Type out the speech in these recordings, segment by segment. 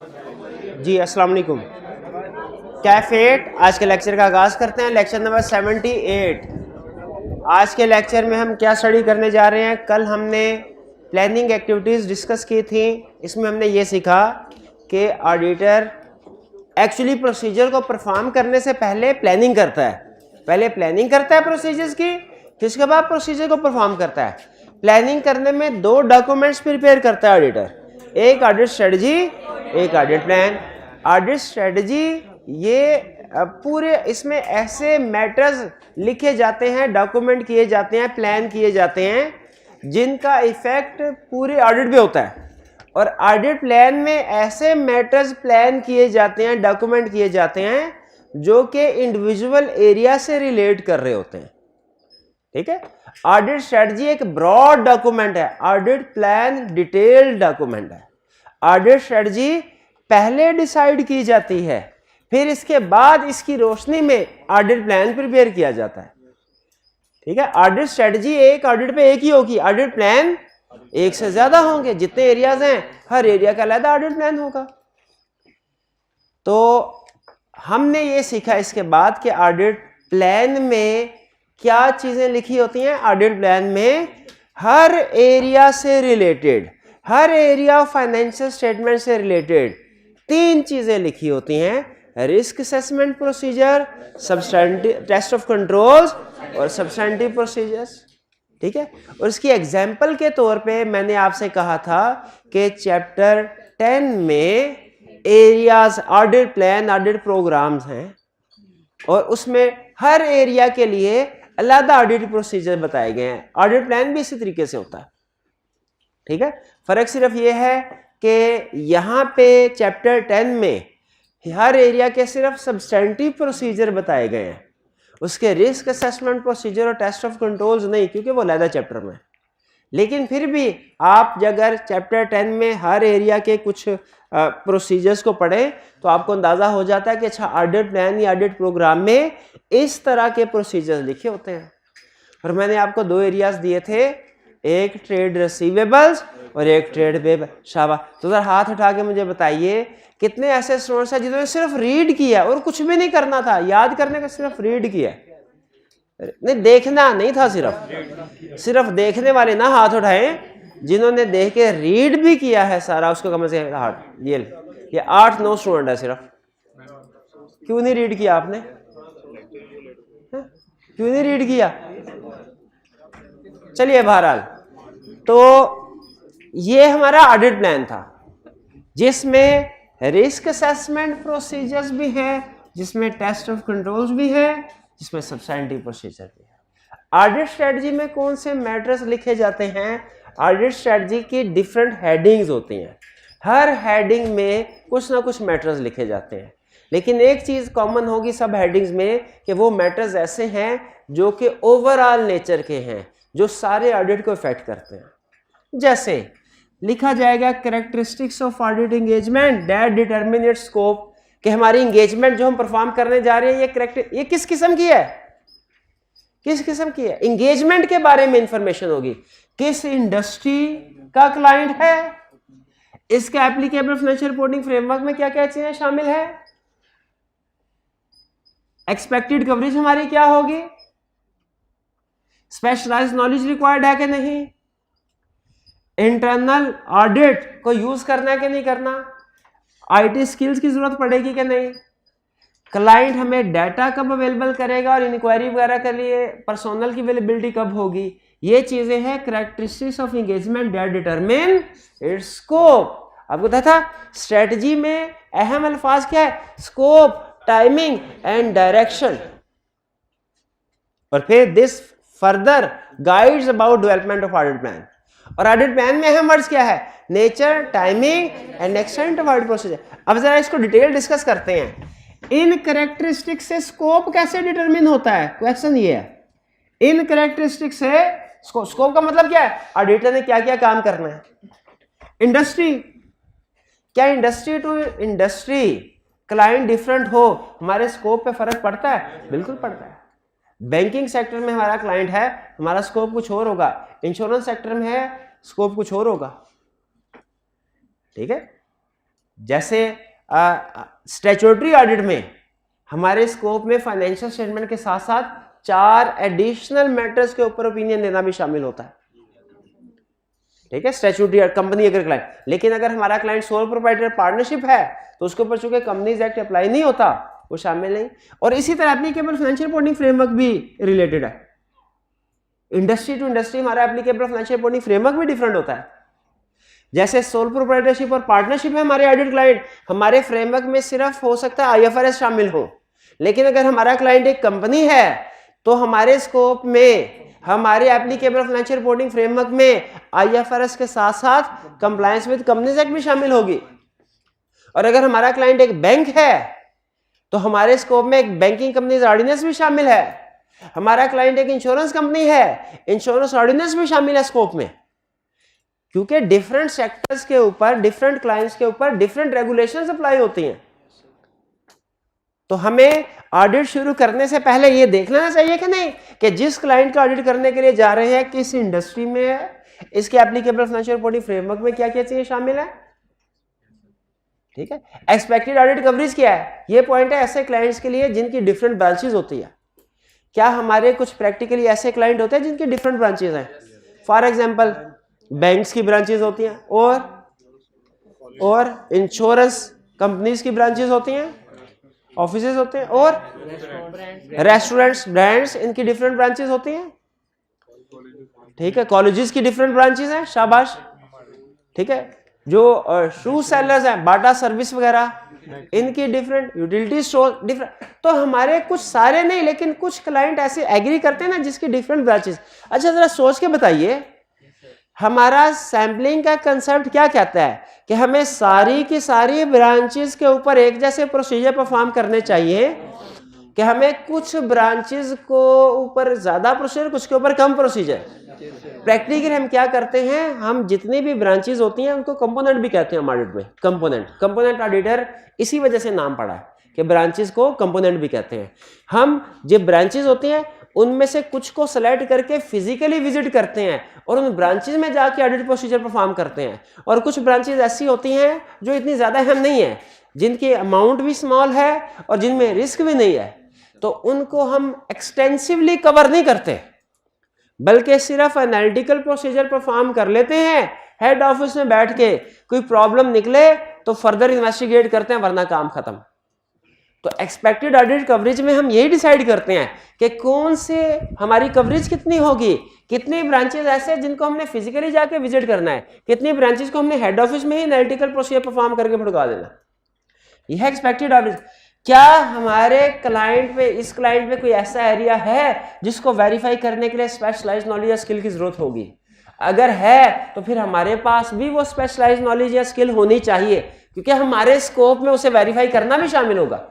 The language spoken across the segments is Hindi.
जी अस्सलाम वालेकुम। कैफेट आज के लेक्चर का आगाज करते हैं। Lecture number 78। आज के लेक्चर में हम क्या स्टडी करने जा रहे हैं? कल हमने प्लानिंग एक्टिविटीज़ डिस्कस की थी। इसमें हमने ये सीखा कि ऑडिटर एक्चुअली प्रोसीजर को परफॉर्म करने से पहले प्लानिंग करता है। पहले प्लानिंग करता है प्रोसीजर्स की, फिर उसके बाद प्रोसीजर को परफॉर्म करता है। प्लानिंग करने में दो डॉक्यूमेंट्स प्रिपेयर करता है ऑडिटर, एक ऑडिट स्ट्रेटजी, एक ऑडिट प्लान। ऑडिट स्ट्रेटजी ये पूरे इसमें ऐसे मैटर्स लिखे जाते हैं, डॉक्यूमेंट किए जाते हैं, प्लान किए जाते हैं जिनका इफेक्ट पूरे ऑडिट पे होता है। और ऑडिट प्लान में ऐसे मैटर्स प्लान किए जाते हैं, डॉक्यूमेंट किए जाते हैं जो कि इंडिविजुअल एरिया से रिलेट कर रहे होते हैं। ठीक है। ऑडिट स्ट्रेटजी एक ब्रॉड डॉक्यूमेंट है, ऑडिट प्लान डिटेल्ड डॉक्यूमेंट है। ऑडिट स्ट्रेटजी पहले डिसाइड की जाती है, फिर इसके बाद इसकी रोशनी में ऑडिट प्लान प्रिपेयर किया जाता है। ठीक है। ऑडिट स्ट्रेटजी एक ऑडिट पे एक ही होगी, ऑडिट प्लान एक से ज्यादा होंगे। जितने एरियाज हैं हर एरिया का अलग ऑडिट प्लान होगा। तो हमने ये सीखा इसके बाद कि ऑडिट प्लान में क्या चीजें लिखी होती हैं। ऑडिट प्लान में हर एरिया से रिलेटेड, हर एरिया ऑफ फाइनेंशियल स्टेटमेंट से रिलेटेड तीन चीजें लिखी होती हैं: risk assessment procedure, substantive test of controls और सब्सटेंटिव प्रोसीजर्स। ठीक है। और इसकी एग्जाम्पल के तौर पे मैंने आपसे कहा था कि चैप्टर 10 में areas audit plan, audit programs हैं और उसमें हर एरिया के लिए अलग ऑडिट प्रोसीजर बताए गए हैं। ऑडिट प्लान भी इसी तरीके से होता है। ठीक है। फर्क सिर्फ ये है कि यहां पे चैप्टर 10 में हर एरिया के सिर्फ सब्सटेंटिव प्रोसीजर बताए गए हैं, उसके रिस्क असेसमेंट प्रोसीजर और टेस्ट ऑफ कंट्रोल्स नहीं, क्योंकि वो अलग चैप्टर में। लेकिन फिर भी आप अगर चैप्टर 10 में हर एरिया के कुछ प्रोसीजर्स को पढ़ें तो आपको अंदाजा हो जाता है कि अच्छा ऑडिट प्लान या ऑडिट प्रोग्राम में इस तरह के प्रोसीजर्स लिखे होते हैं। और मैंने आपको दो एरियाज दिए थे, एक ट्रेड रिसीवेबल्स और एक ट्रेड पेबल। शाबाश। तो जरा हाथ उठा के मुझे बताइए कितने ऐसे स्टूडेंट्स हैं जिन्होंने सिर्फ रीड किया और कुछ भी नहीं करना था, याद करने का, सिर्फ रीड किया, नहीं देखना नहीं था, सिर्फ देखने वाले ना हाथ उठाएं। जिन्होंने देख के रीड भी किया है सारा, उसको कम से कम हाथ। ये 8-9 स्टूडेंट है सिर्फ। क्यों नहीं रीड किया आपने? क्यों नहीं रीड किया? चलिए बहरहाल, तो ये हमारा ऑडिट प्लान था जिसमें रिस्क असेसमेंट प्रोसीजर्स भी हैं, जिसमें टेस्ट ऑफ कंट्रोल्स भी है, जिसमें सब्सटेंटिव प्रोसीजर भी है। ऑडिट स्ट्रेटजी में कौन से मैटर्स लिखे जाते हैं? ऑडिट स्ट्रेटजी की डिफरेंट हेडिंग्स होती हैं, हर हेडिंग में कुछ ना कुछ मैटर्स लिखे जाते हैं। लेकिन एक चीज कॉमन होगी सब हेडिंग्स में कि वो मैटर्स ऐसे हैं जो कि ओवरऑल नेचर के हैं, जो सारे ऑडिट को इफेक्ट करते हैं। जैसे लिखा जाएगा characteristics of audit engagement that determine it's scope, कि हमारी एंगेजमेंट जो हम परफॉर्म करने जा रहे हैं ये किस किस्म की है, किस किस्म की है। एंगेजमेंट के बारे में इंफॉर्मेशन होगी, किस इंडस्ट्री का क्लाइंट है, इसका एप्लीकेबल फाइनेंशियल रिपोर्टिंग फ्रेमवर्क में क्या क्या चीजें शामिल है, एक्सपेक्टेड कवरेज हमारी क्या होगी, स्पेशलाइज्ड नॉलेज रिक्वायर्ड है कि नहीं, इंटरनल ऑडिट को यूज करना है कि नहीं करना, आईटी स्किल्स की जरूरत पड़ेगी कि नहीं, क्लाइंट हमें डाटा कब अवेलेबल करेगा और इंक्वायरी वगैरह के लिए पर्सोनल की अवेलेबिलिटी कब होगी। ये चीजें हैं characteristics of engagement that determine it's scope. आपको पता था स्ट्रेटजी में अहम अल्फाज क्या है? Scope, timing and direction. और फिर this further guides about development of audit plan. और ऑडिट प्लान में अहम वर्ड्स क्या है? Nature, timing and extent of audit procedure. अब जरा इसको डिटेल डिस्कस करते हैं। इन कैरेक्टरिस्टिक्स से स्कोप कैसे डिटरमिन होता है? क्वेश्चन ये है, इन कैरेक्टरिस्टिक्स से स्कोप का मतलब क्या है? ऑडिटर ने क्या क्या काम करना है। इंडस्ट्री, क्या industry to industry client different हो हमारे स्कोप पे फर्क पड़ता है? बिल्कुल पड़ता है। बैंकिंग सेक्टर में हमारा क्लाइंट है, हमारा स्कोप कुछ और होगा, इंश्योरेंस सेक्टर में है, स्कोप कुछ और होगा। ठीक है। जैसे स्टैट्यूटरी ऑडिट में हमारे स्कोप में फाइनेंशियल स्टेटमेंट के साथ साथ 4 एडिशनल मैटर्स के ऊपर ओपिनियन देना भी शामिल होता है, ठीक है, स्टैट्यूटरी कंपनी अगर क्लाइंट, लेकिन अगर हमारा क्लाइंट सोल प्रोप्राइटर पार्टनरशिप है तो उसके ऊपर चूंकि कंपनीज एक्ट अप्लाई नहीं होता, वो शामिल नहीं। और इसी तरह एप्लीकेबल फाइनेंशियल रिपोर्टिंग फ्रेमवर्क भी रिलेटेड है, इंडस्ट्री टू इंडस्ट्री हमारा एप्लीकेबल फाइनेंशियल रिपोर्टिंग फ्रेमवर्क भी डिफरेंट होता है। जैसे सोल प्रोप्राइटरशिप और पार्टनरशिप है हमारे ऑडिट क्लाइंट, हमारे फ्रेमवर्क में सिर्फ हो सकता है आईएफआरएस शामिल हो, लेकिन अगर हमारा क्लाइंट एक कंपनी है तो हमारे स्कोप में हमारे एप्लीकेबल फाइनेंशियल रिपोर्टिंग फ्रेमवर्क में आईएफआरएस के साथ साथ कंप्लायंस विद कंपनीज एक्ट भी शामिल होगी। और अगर हमारा क्लाइंट एक बैंक है तो हमारे स्कोप में एक बैंकिंग कंपनीज ऑर्डिनेंस भी शामिल है। हमारा क्लाइंट एक इंश्योरेंस कंपनी है, इंश्योरेंस ऑर्डिनेंस भी शामिल है स्कोप में, क्योंकि डिफरेंट सेक्टर्स के ऊपर, डिफरेंट क्लाइंट्स के ऊपर डिफरेंट रेगुलेशंस अप्लाई होती हैं। तो हमें ऑडिट शुरू करने से पहले ये देख लेना चाहिए कि नहीं कि जिस क्लाइंट का ऑडिट करने के लिए जा रहे हैं किस इंडस्ट्री में है, इसके एप्लीकेबल फाइनेंशियल रिपोर्टिंग फ्रेमवर्क में क्या क्या चीजें शामिल है, ठीक है। एक्सपेक्टेड ऑडिट कवरेज क्या है, ये पॉइंट है ऐसे क्लाइंट्स के लिए जिनकी डिफरेंट ब्रांचेस होती है। क्या हमारे कुछ प्रैक्टिकली ऐसे क्लाइंट होते हैं जिनकी डिफरेंट ब्रांचेस हैं, फॉर एग्जांपल बैंक्स की ब्रांचेस होती हैं और इंश्योरेंस कंपनीज की ब्रांचेस होती हैं, ऑफिसेज होते हैं, और रेस्टोरेंट्स, ब्रांड्स, इनकी डिफरेंट ब्रांचेस होती हैं, ठीक है। कॉलेजेस की डिफरेंट ब्रांचेस हैं, शाबाश, ठीक है। जो शू सेलर्स हैं, बाटा सर्विस वगैरह, इनकी डिफरेंट, यूटिलिटी स्टोर डिफरेंट। तो हमारे कुछ सारे नहीं, लेकिन कुछ क्लाइंट ऐसे एग्री करते हैं ना जिसकी डिफरेंट ब्रांचेस। अच्छा जरा सोच के बताइए, हमारा सैम्पलिंग का कंसेप्ट क्या कहता है कि हमें सारी की सारी ब्रांचेस के ऊपर एक जैसे प्रोसीजर परफॉर्म करने चाहिए, कि हमें कुछ ब्रांचेस को ऊपर ज्यादा प्रोसीजर, कुछ के ऊपर कम प्रोसीजर। प्रैक्टिकली हम क्या करते हैं, हम जितनी भी ब्रांचेस होती हैं उनको कंपोनेंट भी कहते हैं हम ऑडिट में। कंपोनेंट ऑडिटर इसी वजह से नाम पड़ा है कि ब्रांचेस को कंपोनेंट भी कहते हैं। हम जो ब्रांचेस होती हैं उनमें से कुछ को सेलेक्ट करके फिजिकली विजिट करते हैं और उन ब्रांचेस में जाके ऑडिट प्रोसीजर परफॉर्म करते हैं। और कुछ ब्रांचेस ऐसी होती हैं जो इतनी ज्यादा अहम नहीं है, जिनकी अमाउंट भी स्मॉल है और जिनमें रिस्क भी नहीं है, तो उनको हम एक्सटेंसिवली कवर नहीं करते, बल्कि सिर्फ एनालिटिकल प्रोसीजर परफॉर्म कर लेते हैं। हेड ऑफिस में बैठ के कोई प्रॉब्लम निकले तो फर्दर इन्वेस्टिगेट करते हैं, वरना काम खत्म। तो एक्सपेक्टेड ऑडिट कवरेज में हम यही डिसाइड करते हैं कि कौन से हमारी कवरेज कितनी होगी, कितनी ब्रांचेस ऐसे जिनको हमने फिजिकली जाके विजिट करना है, कितनी ब्रांचेस को हमने हेड ऑफिस में ही एनालिटिकल प्रोसीजर परफॉर्म करके भुगता देना। यह एक्सपेक्टेड ऑडिट। क्या हमारे क्लाइंट पे, इस क्लाइंट में कोई ऐसा एरिया है जिसको वेरीफाई करने के लिए स्पेशलाइज्ड नॉलेज या स्किल की जरूरत होगी? अगर है तो फिर हमारे पास भी वो स्पेशलाइज्ड नॉलेज या स्किल होनी चाहिए, क्योंकि हमारे स्कोप में उसे वेरीफाई करना भी शामिल होगा।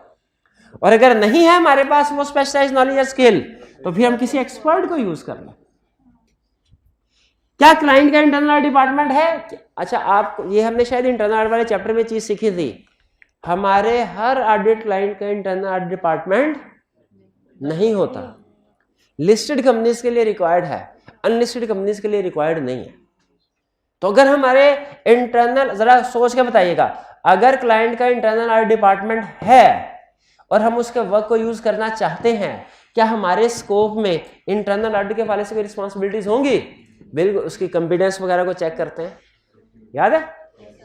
और अगर नहीं है हमारे पास वो स्पेशलाइज्ड नॉलेज या स्किल, तो फिर हम किसी एक्सपर्ट को यूज कर लें। क्या क्लाइंट का इंटरनल डिपार्टमेंट है? अच्छा, आप ये हमने शायद इंटरनल वाले चैप्टर में चीज सीखी थी, हमारे हर ऑडिट क्लाइंट का इंटरनल ऑडिट डिपार्टमेंट नहीं होता। लिस्टेड कंपनीज के लिए रिक्वायर्ड है, अनलिस्टेड कंपनीज के लिए रिक्वायर्ड नहीं है। तो अगर हमारे इंटरनल, जरा सोच के बताइएगा, अगर क्लाइंट का इंटरनल ऑडिट डिपार्टमेंट है और हम उसके वर्क को यूज करना चाहते हैं, क्या हमारे स्कोप में इंटरनल ऑडिट के वाले से कोई रिस्पॉन्सिबिलिटीज होंगी? बिल्कुल, उसकी कंपिटेंस वगैरह को चेक करते हैं, याद है,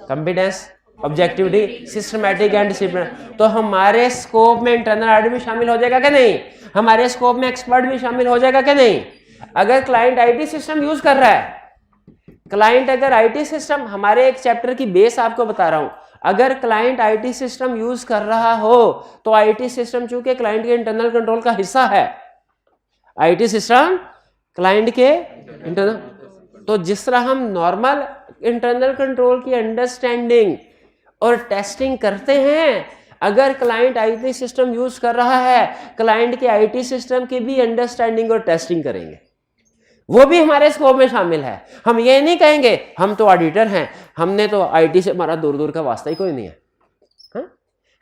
competence, objectivity, systematic and discipline. तो हमारे स्कोप में इंटरनल ऑडिट भी शामिल हो जाएगा क्या नहीं? हमारे स्कोप में एक्सपर्ट भी शामिल हो जाएगा क्या नहीं? अगर क्लाइंट आईटी सिस्टम यूज कर रहा है, क्लाइंट अगर आईटी सिस्टम, हमारे एक चैप्टर की बेस आपको बता रहा हूं, अगर क्लाइंट आईटी सिस्टम यूज कर रहा हो तो आईटी सिस्टम चूंकि क्लाइंट के इंटरनल कंट्रोल का हिस्सा है, आईटी सिस्टम क्लाइंट के इंटरनल, तो जिस तरह हम नॉर्मल इंटरनल कंट्रोल की अंडरस्टैंडिंग और टेस्टिंग करते हैं, अगर क्लाइंट आईटी सिस्टम यूज कर रहा है, क्लाइंट के आईटी सिस्टम की भी अंडरस्टैंडिंग और टेस्टिंग करेंगे, वो भी हमारे स्कोप में शामिल है। हम ये नहीं कहेंगे हम तो ऑडिटर हैं, हमने तो आईटी से हमारा दूर दूर का वास्ता ही कोई नहीं है, हा?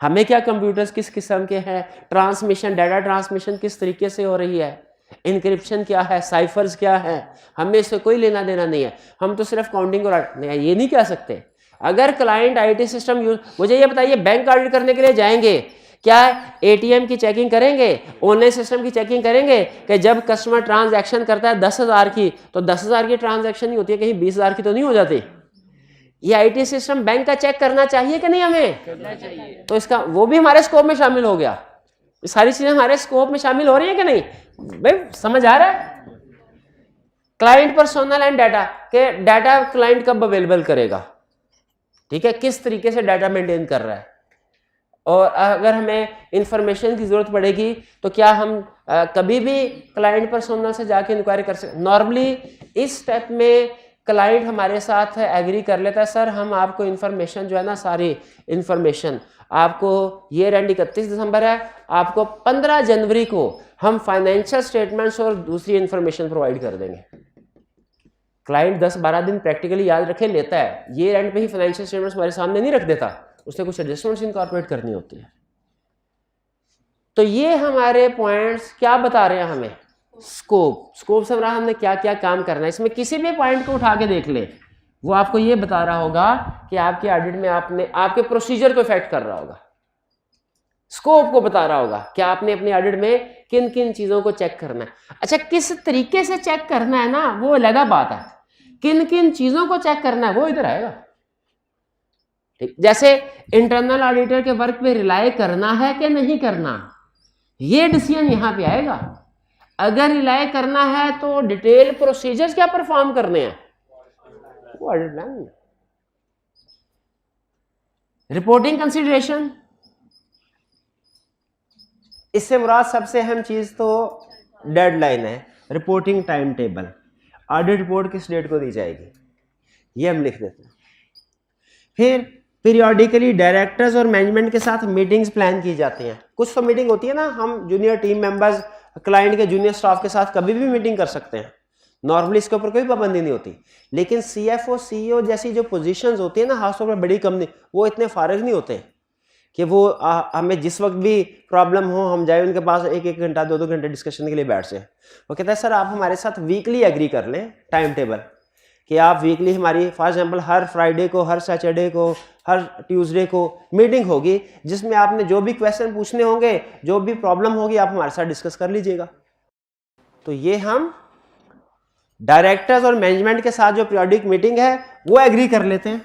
हमें क्या कंप्यूटर्स किस किस्म के हैं, ट्रांसमिशन, डाटा ट्रांसमिशन किस तरीके से हो रही है, इंक्रिप्शन क्या है, साइफर्स क्या है, हमें इससे कोई लेना देना नहीं है। हम तो सिर्फ काउंटिंग और ये नहीं कह सकते। अगर क्लाइंट आईटी सिस्टम यूज, मुझे ये बताइए बैंक ऑडिट करने के लिए जाएंगे, क्या एटीएम की चेकिंग करेंगे, ऑनलाइन सिस्टम की चेकिंग करेंगे कि जब कस्टमर ट्रांजैक्शन करता है 10,000 की, तो 10,000 की ट्रांजैक्शन ही होती है, कहीं 20,000 की तो नहीं हो जाती। ये आईटी सिस्टम बैंक का चेक करना चाहिए कि नहीं हमें? करना चाहिए। तो इसका वो भी हमारे स्कोप में शामिल हो गया। ये सारी चीजें हमारे स्कोप में शामिल हो रही है कि नहीं? भाई समझ आ रहा है? क्लाइंट पर्सोनल एंड डाटा के डाटा क्लाइंट कब अवेलेबल करेगा, ठीक है, किस तरीके से डाटा मेंटेन कर रहा है, और अगर हमें इंफॉर्मेशन की जरूरत पड़ेगी तो क्या हम कभी भी क्लाइंट पर्सोनल से जाके इंक्वायरी कर सकते? नॉर्मली इस स्टेप में क्लाइंट हमारे साथ एग्री कर लेता है, सर हम आपको इंफॉर्मेशन जो है ना, सारी इंफॉर्मेशन आपको, ये एंड 31 दिसंबर है, आपको 15 जनवरी को हम फाइनेंशियल स्टेटमेंट्स और दूसरी इंफॉर्मेशन प्रोवाइड कर देंगे। क्लाइंट 10-12 दिन प्रैक्टिकली याद रखे लेता है, ये एंड पे ही फाइनेंशियल स्टेटमेंट्स हमारे सामने नहीं रख देता, उसने कुछ एडजस्टमेंट्स इनकॉर्पोरेट करनी होती है। तो ये हमारे पॉइंट्स क्या बता रहे हैं हमें? स्कोप से हमने क्या क्या काम करना है। इसमें किसी भी पॉइंट को उठा के देख ले, वो आपको ये बता रहा होगा कि आपके ऑडिट में आपने आपके प्रोसीजर को इफेक्ट कर रहा होगा, स्कोप को बता रहा होगा कि आपने अपने ऑडिट में किन किन चीजों को चेक करना है। अच्छा, किस तरीके से चेक करना है ना, वो अलग बात है, किन किन चीजों को चेक करना है वो इधर आएगा। ठीक, जैसे इंटरनल ऑडिटर के वर्क पे रिलाय करना है कि नहीं करना, ये डिसीजन यहां पे आएगा। अगर रिलाय करना है तो डिटेल प्रोसीजर्स क्या परफॉर्म करने हैं, वो ऑडिट प्लान में। रिपोर्टिंग कंसीडरेशन, इससे मुराद सबसे अहम चीज तो डेडलाइन है, reporting time table, audit report किस डेट को दी जाएगी, ये हम लिख देते हैं। फिर पीरियोडिकली डायरेक्टर्स और मैनेजमेंट के साथ मीटिंग्स प्लान की जाती हैं। कुछ तो मीटिंग होती है ना, हम जूनियर टीम मेंबर्स क्लाइंट के जूनियर स्टाफ के साथ कभी भी मीटिंग कर सकते हैं, नॉर्मली इसके ऊपर कोई पाबंदी नहीं होती। लेकिन सीएफओ सीईओ जैसी जो पोजीशंस होती है ना, खासतौर पर बड़ी कंपनी, वो इतने फारिग नहीं होते कि वो हमें जिस वक्त भी प्रॉब्लम हो हम जाए उनके पास 1-1 घंटा 2-2 घंटे डिस्कशन के लिए बैठ से। वो कहता है सर आप हमारे साथ वीकली एग्री कर लें टाइम टेबल, कि आप वीकली हमारी फॉर एग्जांपल हर फ्राइडे को, हर सैटरडे को, हर ट्यूसडे को मीटिंग होगी, जिसमें आपने जो भी क्वेश्चन पूछने होंगे, जो भी प्रॉब्लम होगी, आप हमारे साथ डिस्कस कर लीजिएगा। तो ये हम डायरेक्टर्स और मैनेजमेंट के साथ जो पीरियोडिक मीटिंग है वो एग्री कर लेते हैं।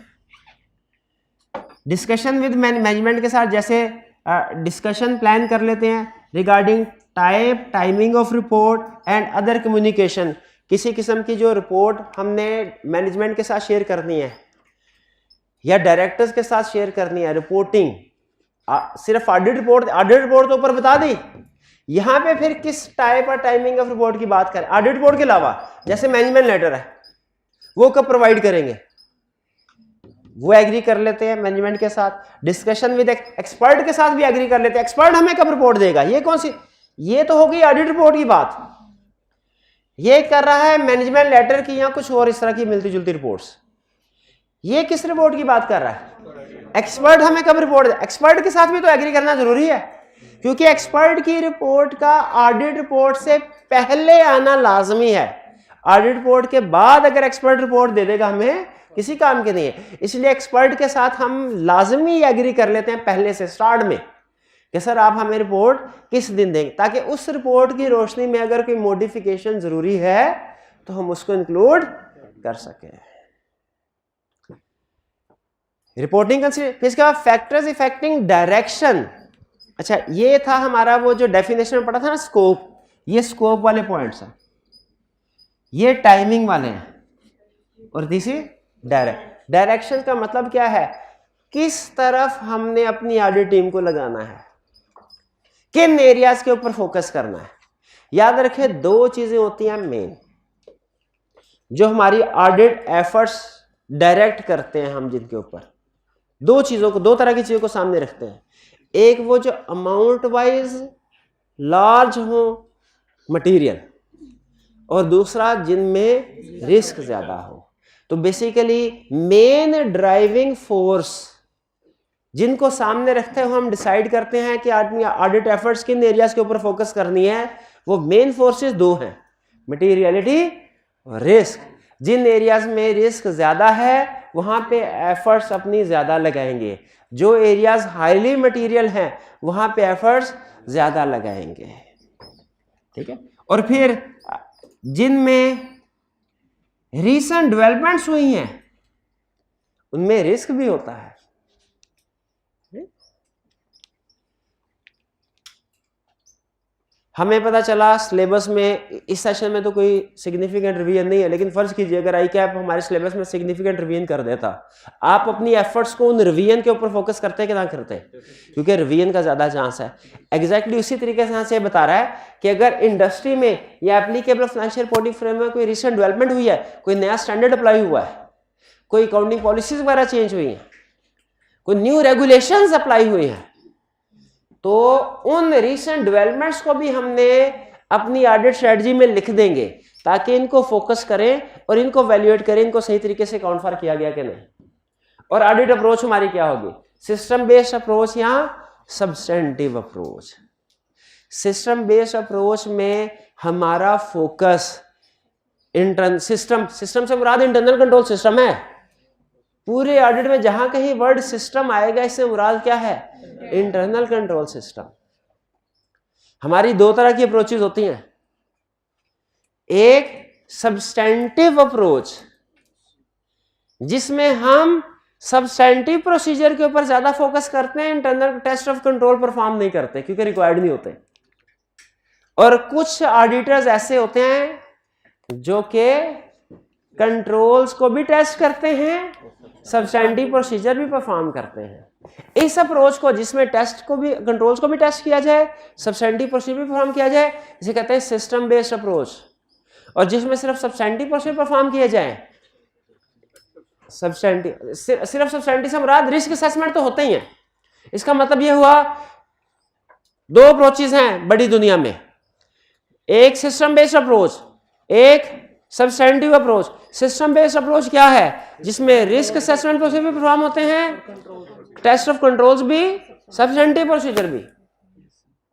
डिस्कशन विद मैनेजमेंट के साथ जैसे डिस्कशन प्लान कर लेते हैं regarding type, timing of report and other communication. किसी किस्म की जो रिपोर्ट हमने मैनेजमेंट के साथ शेयर करनी है या डायरेक्टर्स के साथ शेयर करनी है, रिपोर्टिंग सिर्फ ऑडिट रिपोर्ट तो ऊपर बता दी, यहां पे फिर किस टाइप और टाइमिंग ऑफ रिपोर्ट की बात करें ऑडिट रिपोर्ट के अलावा, जैसे मैनेजमेंट लेटर है वो कब प्रोवाइड करेंगे, वो एग्री कर लेते हैं मैनेजमेंट के साथ। डिस्कशन विद एक्सपर्ट के साथ भी एग्री कर लेते हैं, एक्सपर्ट हमें कब रिपोर्ट देगा, ये कौन सी, ये तो हो गई ऑडिट रिपोर्ट की बात। ये कर रहा है मैनेजमेंट लेटर की या कुछ और इस तरह की मिलती जुलती रिपोर्ट्स, ये किस रिपोर्ट की बात कर रहा है, एक्सपर्ट हमें कब रिपोर्ट दे, एक्सपर्ट के साथ भी तो एग्री करना जरूरी है, क्योंकि एक्सपर्ट की रिपोर्ट का ऑडिट रिपोर्ट से पहले आना लाजमी है। ऑडिट रिपोर्ट के बाद अगर एक्सपर्ट रिपोर्ट दे देगा हमें किसी काम के नहीं है, इसलिए एक्सपर्ट के साथ हम लाजमी एग्री कर लेते हैं पहले से स्टार्ट में कि सर आप हमें रिपोर्ट किस दिन देंगे, ताकि उस रिपोर्ट की रोशनी में अगर कोई मॉडिफिकेशन जरूरी है तो हम उसको इंक्लूड कर सकें। रिपोर्टिंग फिर इसके बाद फैक्टर्स इफेक्टिंग डायरेक्शन। अच्छा, ये था हमारा वो जो डेफिनेशन में पढ़ा था ना स्कोप, ये स्कोप वाले पॉइंट्स हैं, ये टाइमिंग वाले हैं, और तीसरी डायरेक्शन का मतलब क्या है, किस तरफ हमने अपनी ऑडिट टीम को लगाना है, किन एरियाज के ऊपर फोकस करना है। याद रखें दो चीजें होती हैं मेन जो हमारी ऑडिट एफर्ट्स डायरेक्ट करते हैं हम, जिनके ऊपर दो चीजों को, दो तरह की चीजों को सामने रखते हैं। एक वो जो अमाउंट वाइज लार्ज हो मटेरियल, और दूसरा जिनमें रिस्क ज्यादा हो। तो बेसिकली मेन ड्राइविंग फोर्स जिनको सामने रखते हुए हम डिसाइड करते हैं कि ऑडिट एफर्ट्स किन एरियाज के ऊपर फोकस करनी है, वो मेन फोर्सेस दो हैं, मटेरियलिटी और रिस्क। जिन एरियाज में रिस्क ज्यादा है वहां पे एफर्ट्स अपनी ज्यादा लगाएंगे, जो एरियाज हाईली मटेरियल हैं वहां पे एफर्ट्स ज्यादा लगाएंगे, ठीक है। और फिर जिनमें रीसेंट डेवलपमेंट्स हुई हैं उनमें रिस्क भी होता है। हमें पता चला सिलेबस में इस सेशन में तो कोई सिग्निफिकेंट रिवीजन नहीं है, लेकिन फर्ज कीजिए अगर आई कैप हमारे सिलेबस में सिग्निफिकेंट रिवीजन कर देता, आप अपनी एफर्ट्स को उन रिवीजन के ऊपर फोकस करते हैं कि ना करते, क्योंकि रिवीजन का ज्यादा चांस है। एग्जैक्टली उसी तरीके से यहाँ से बता रहा है कि अगर इंडस्ट्री में या एप्लीकेबल फाइनेंशियल रिपोर्टिंग फ्रेमवर्क कोई रिसेंट डेवलपमेंट हुई है, कोई नया स्टैंडर्ड अप्लाई हुआ है, कोई अकाउंटिंग पॉलिसीज वगैरह चेंज हुई हैं, कोई न्यू रेगुलेशंस अप्लाई हुई हैं, तो उन रीसेंट डेवलपमेंट्स को भी हमने अपनी ऑडिट स्ट्रेटजी में लिख देंगे ताकि इनको फोकस करें और इनको वैल्यूएट करें, इनको सही तरीके से अकाउंट फॉर किया गया कि नहीं। और ऑडिट अप्रोच हमारी क्या होगी, सिस्टम बेस्ड अप्रोच या substantive approach. System based approach में हमारा फोकस सिस्टम से मुराद इंटरनल कंट्रोल सिस्टम है। पूरे ऑडिट में जहां कहीं वर्ड सिस्टम आएगा इससे मुराद क्या है, इंटरनल कंट्रोल सिस्टम। हमारी दो तरह की अप्रोचेस होती हैं, एक सब्सटेंटिव अप्रोच जिसमें हम सब्सटेंटिव प्रोसीजर के ऊपर ज्यादा फोकस करते हैं, internal test of control perform नहीं करते क्योंकि रिक्वायर्ड नहीं होते। और कुछ ऑडिटर्स ऐसे होते हैं जो कि कंट्रोल्स को भी टेस्ट करते हैं, सब्सटेंटिव प्रोसीजर भी परफॉर्म करते हैं। इस अप्रोच को जिसमें टेस्ट को भी, कंट्रोल्स को भी टेस्ट किया जाए, सब्सटेंटिव प्रोसीजर भी परफॉर्म किया जाए, इसे कहते हैं सिस्टम बेस्ड अप्रोच। और जिसमें सिर्फ सब्सटेंटिव प्रोसीजर परफॉर्म किया जाए, सिर्फ सब्सटेंटिव से मुराद रिस्क असेसमेंट तो होते ही है। इसका मतलब यह हुआ दो अप्रोचेस हैं बड़ी दुनिया में, एक सिस्टम बेस्ड अप्रोच, एक substantive approach. System based approach क्या है, जिसमें रिस्क असेसमेंट प्रोसीजर भी परफॉर्म होते हैं, टेस्ट ऑफ कंट्रोल्स भी, सब्सटेंटिव प्रोसीजर भी।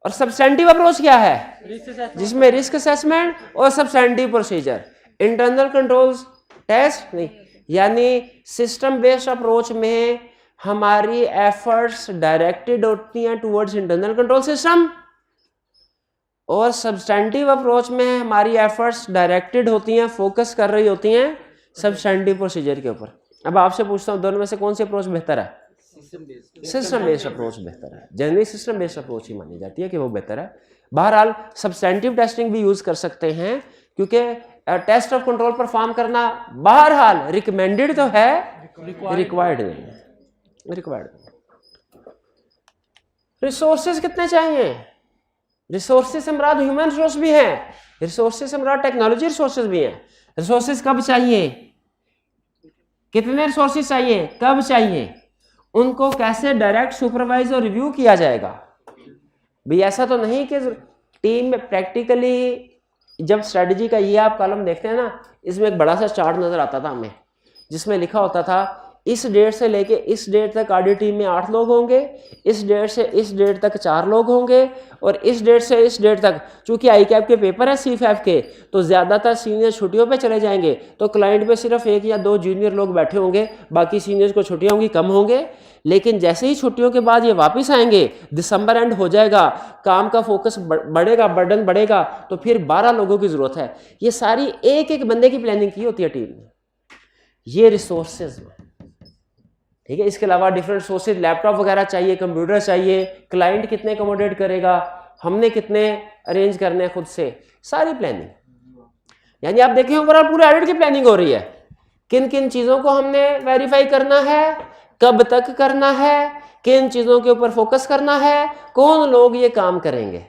और सब्सटेंटिव अप्रोच क्या है, जिसमें रिस्क असेसमेंट और substantive procedure, internal controls test नहीं। यानी सिस्टम बेस्ड अप्रोच में हमारी एफर्ट्स डायरेक्टेड होती हैं टुवर्ड्स इंटरनल कंट्रोल सिस्टम, और सब्सटेंटिव अप्रोच में हमारी एफर्ट्स डायरेक्टेड होती हैं, फोकस कर रही होती हैं सब्सटेंटिव प्रोसीजर के ऊपर। अब आपसे पूछता हूं दोनों में से कौन सी अप्रोच बेहतर है? सिस्टम बेस्ड अप्रोच बेहतर है। जनरली सिस्टम बेस्ड अप्रोच ही मानी जाती है कि वो बेहतर है। बहरहाल सब्सटेंटिव टेस्टिंग भी यूज कर सकते हैं क्योंकि टेस्ट ऑफ कंट्रोल परफॉर्म करना बहरहाल रिकमेंडेड तो है, रिक्वायर्ड नहीं है, रिक्वायर्ड। रिसोर्सेज कितने चाहिए? रिसोर्सेज से मुराद ह्यूमन रिसोर्स भी हैं, रिसोर्सेज से मुराद टेक्नोलॉजी रिसोर्सेज भी हैं। रिसोर्सेज कब चाहिए, कितने रिसोर्सेज चाहिए, कब चाहिए, उनको कैसे डायरेक्ट सुपरवाइज और रिव्यू किया जाएगा। भाई ऐसा तो नहीं कि टीम में प्रैक्टिकली जब स्ट्रेटजी का ये आप कॉलम देखते हैं ना, इसमें एक बड़ा सा चार्ट नजर आता था हमें जिसमें लिखा होता था इस डेट से लेके इस डेट तक ऑडिट टीम में 8 लोग होंगे, इस डेट से इस डेट तक 4 लोग होंगे, और इस डेट से इस डेट तक, चूंकि आई कैप के पेपर है C5 के, तो ज़्यादातर सीनियर छुट्टियों पे चले जाएंगे, तो क्लाइंट पे सिर्फ 1 या 2 जूनियर लोग बैठे होंगे, बाकी सीनियर्स को छुट्टियाँ होंगी, कम होंगे। लेकिन जैसे ही छुट्टियों के बाद ये वापस आएंगे, दिसंबर एंड हो जाएगा, काम का फोकस बढ़ेगा, बर्डन बढ़ेगा, तो फिर 12 लोगों की ज़रूरत है। ये सारी एक एक बंदे की प्लानिंग की होती है टीम ने। ये रिसोर्सेज में, ठीक है। इसके अलावा डिफरेंट सोर्सेज, लैपटॉप वगैरह चाहिए, कंप्यूटर चाहिए, क्लाइंट कितने अकोमोडेट करेगा, हमने कितने अरेंज करने हैं खुद से, सारी प्लानिंग। यानी आप देखें ओवरऑल पूरे ऑडिट की प्लानिंग हो रही है, किन किन चीज़ों को हमने वेरीफाई करना है, कब तक करना है, किन चीज़ों के ऊपर फोकस करना है, कौन लोग ये काम करेंगे,